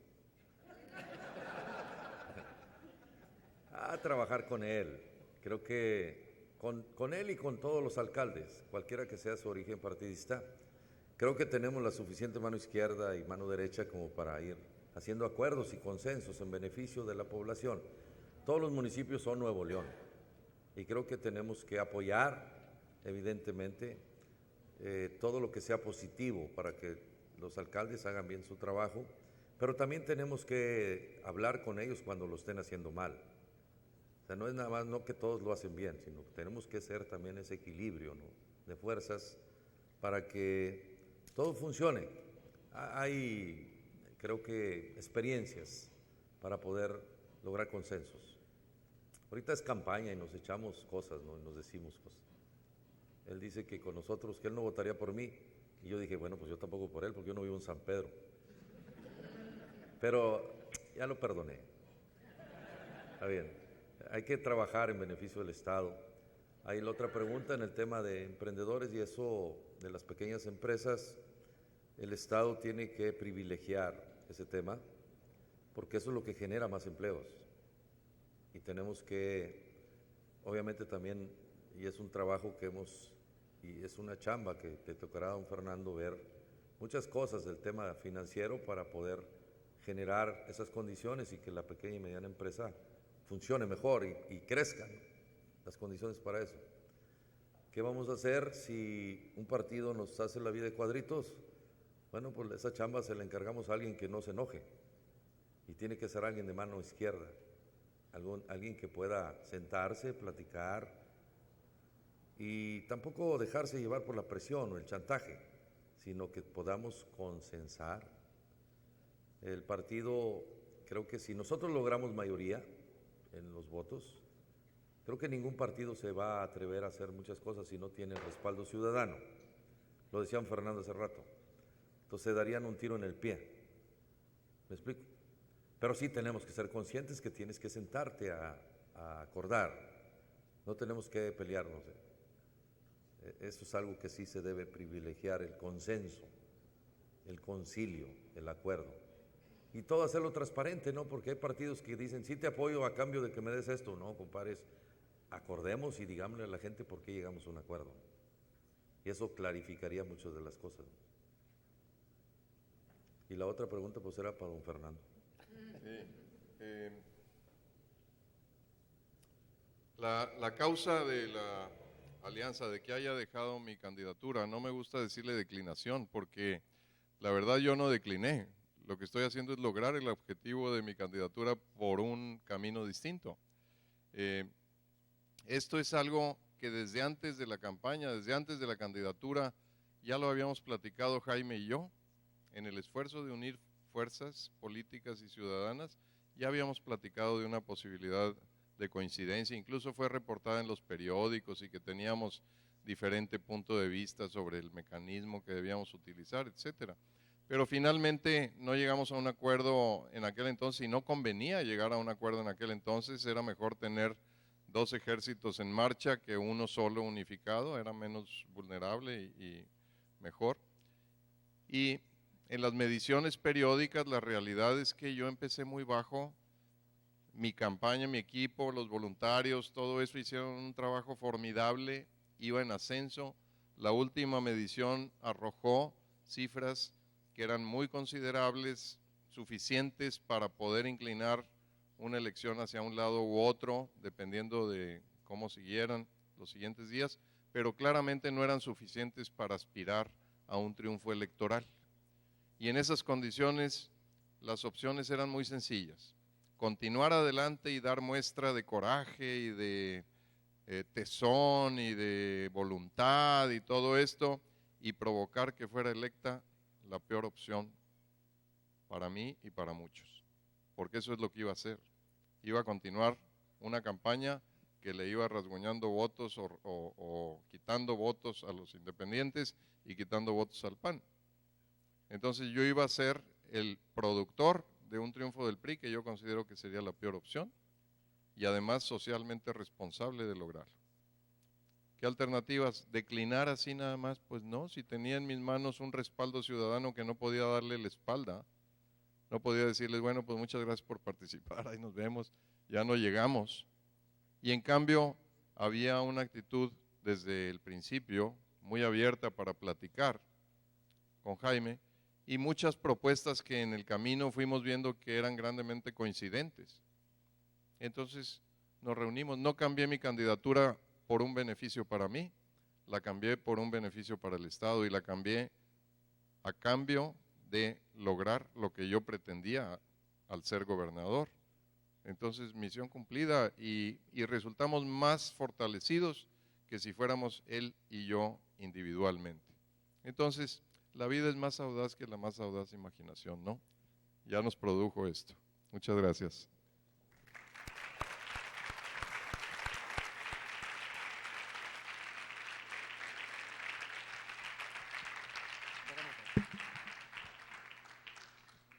A trabajar con él. Creo que con él y con todos los alcaldes, cualquiera que sea su origen partidista, creo que tenemos la suficiente mano izquierda y mano derecha como para ir haciendo acuerdos y consensos en beneficio de la población. Todos los municipios son Nuevo León y creo que tenemos que apoyar, evidentemente, todo lo que sea positivo para que los alcaldes hagan bien su trabajo, pero también tenemos que hablar con ellos cuando lo estén haciendo mal. O sea, no es nada más no que todos lo hacen bien, sino que tenemos que ser también ese equilibrio, ¿no?, de fuerzas para que todo funcione. Hay, creo que, experiencias para poder lograr consensos. Ahorita es campaña y nos echamos cosas, ¿no?, y nos decimos cosas. Él dice que con nosotros, que él no votaría por mí. Y yo dije, bueno, pues yo tampoco por él, porque yo no vivo en San Pedro. Pero ya lo perdoné. Está bien. Hay que trabajar en beneficio del Estado. Hay la otra pregunta en el tema de emprendedores y eso de las pequeñas empresas. El Estado tiene que privilegiar ese tema, porque eso es lo que genera más empleos. Y tenemos que, obviamente también, y es un trabajo que y es una chamba que tocará a don Fernando ver muchas cosas del tema financiero para poder generar esas condiciones y que la pequeña y mediana empresa funcione mejor y crezcan las condiciones para eso. ¿Qué vamos a hacer si un partido nos hace la vida de cuadritos? Bueno, pues esa chamba se la encargamos a alguien que no se enoje y tiene que ser alguien de mano izquierda, alguien que pueda sentarse, platicar y tampoco dejarse llevar por la presión o el chantaje, sino que podamos consensar. El partido, creo que si nosotros logramos mayoría en los votos, creo que ningún partido se va a atrever a hacer muchas cosas si no tiene el respaldo ciudadano. Lo decía Fernando hace rato. Entonces darían un tiro en el pie. ¿Me explico? Pero sí tenemos que ser conscientes que tienes que sentarte a acordar. No tenemos que pelearnos. Eso es algo que sí se debe privilegiar, el consenso, el concilio, el acuerdo. Y todo hacerlo transparente, ¿no? Porque hay partidos que dicen, sí te apoyo a cambio de que me des esto. No, compadres, acordemos y digámosle a la gente por qué llegamos a un acuerdo. Y eso clarificaría muchas de las cosas. Y la otra pregunta pues era para don Fernando. La causa de la alianza, de que haya dejado mi candidatura, no me gusta decirle declinación, porque la verdad yo no decliné. Lo que estoy haciendo es lograr el objetivo de mi candidatura por un camino distinto. Esto es algo que desde antes de la campaña, desde antes de la candidatura, ya lo habíamos platicado Jaime y yo, en el esfuerzo de unir fuerzas políticas y ciudadanas, ya habíamos platicado de una posibilidad de coincidencia, incluso fue reportada en los periódicos y que teníamos diferente punto de vista sobre el mecanismo que debíamos utilizar, etcétera. Pero finalmente no llegamos a un acuerdo en aquel entonces y no convenía llegar a un acuerdo en aquel entonces, era mejor tener dos ejércitos en marcha que uno solo unificado, era menos vulnerable y mejor. Y en las mediciones periódicas la realidad es que yo empecé muy bajo, mi campaña, mi equipo, los voluntarios, todo eso hicieron un trabajo formidable, iba en ascenso. La última medición arrojó cifras que eran muy considerables, suficientes para poder inclinar una elección hacia un lado u otro, dependiendo de cómo siguieran los siguientes días, pero claramente no eran suficientes para aspirar a un triunfo electoral. Y en esas condiciones las opciones eran muy sencillas: continuar adelante y dar muestra de coraje y de tesón y de voluntad y todo esto, y provocar que fuera electa la peor opción para mí y para muchos, porque eso es lo que iba a hacer. Iba a continuar una campaña que le iba rasguñando votos o quitando votos a los independientes y quitando votos al PAN. Entonces yo iba a ser el productor de un triunfo del PRI que yo considero que sería la peor opción y además socialmente responsable de lograrlo. ¿Qué alternativas? ¿Declinar así nada más? Pues no, si tenía en mis manos un respaldo ciudadano que no podía darle la espalda, no podía decirles, bueno, pues muchas gracias por participar, ahí nos vemos, ya no llegamos. Y en cambio había una actitud desde el principio muy abierta para platicar con Jaime, y muchas propuestas que en el camino fuimos viendo que eran grandemente coincidentes. Entonces nos reunimos, no cambié mi candidatura por un beneficio para mí, la cambié por un beneficio para el Estado y la cambié a cambio de lograr lo que yo pretendía al ser gobernador. Entonces, misión cumplida y resultamos más fortalecidos que si fuéramos él y yo individualmente. Entonces, la vida es más audaz que la más audaz imaginación, ¿no? Ya nos produjo esto. Muchas gracias.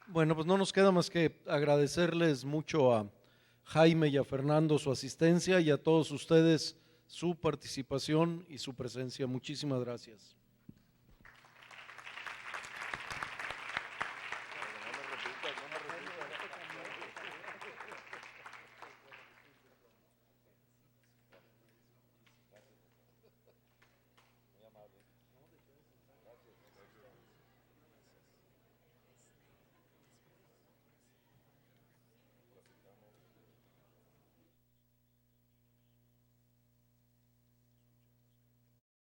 Bueno, pues no nos queda más que agradecerles mucho a Jaime y a Fernando su asistencia y a todos ustedes su participación y su presencia. Muchísimas gracias.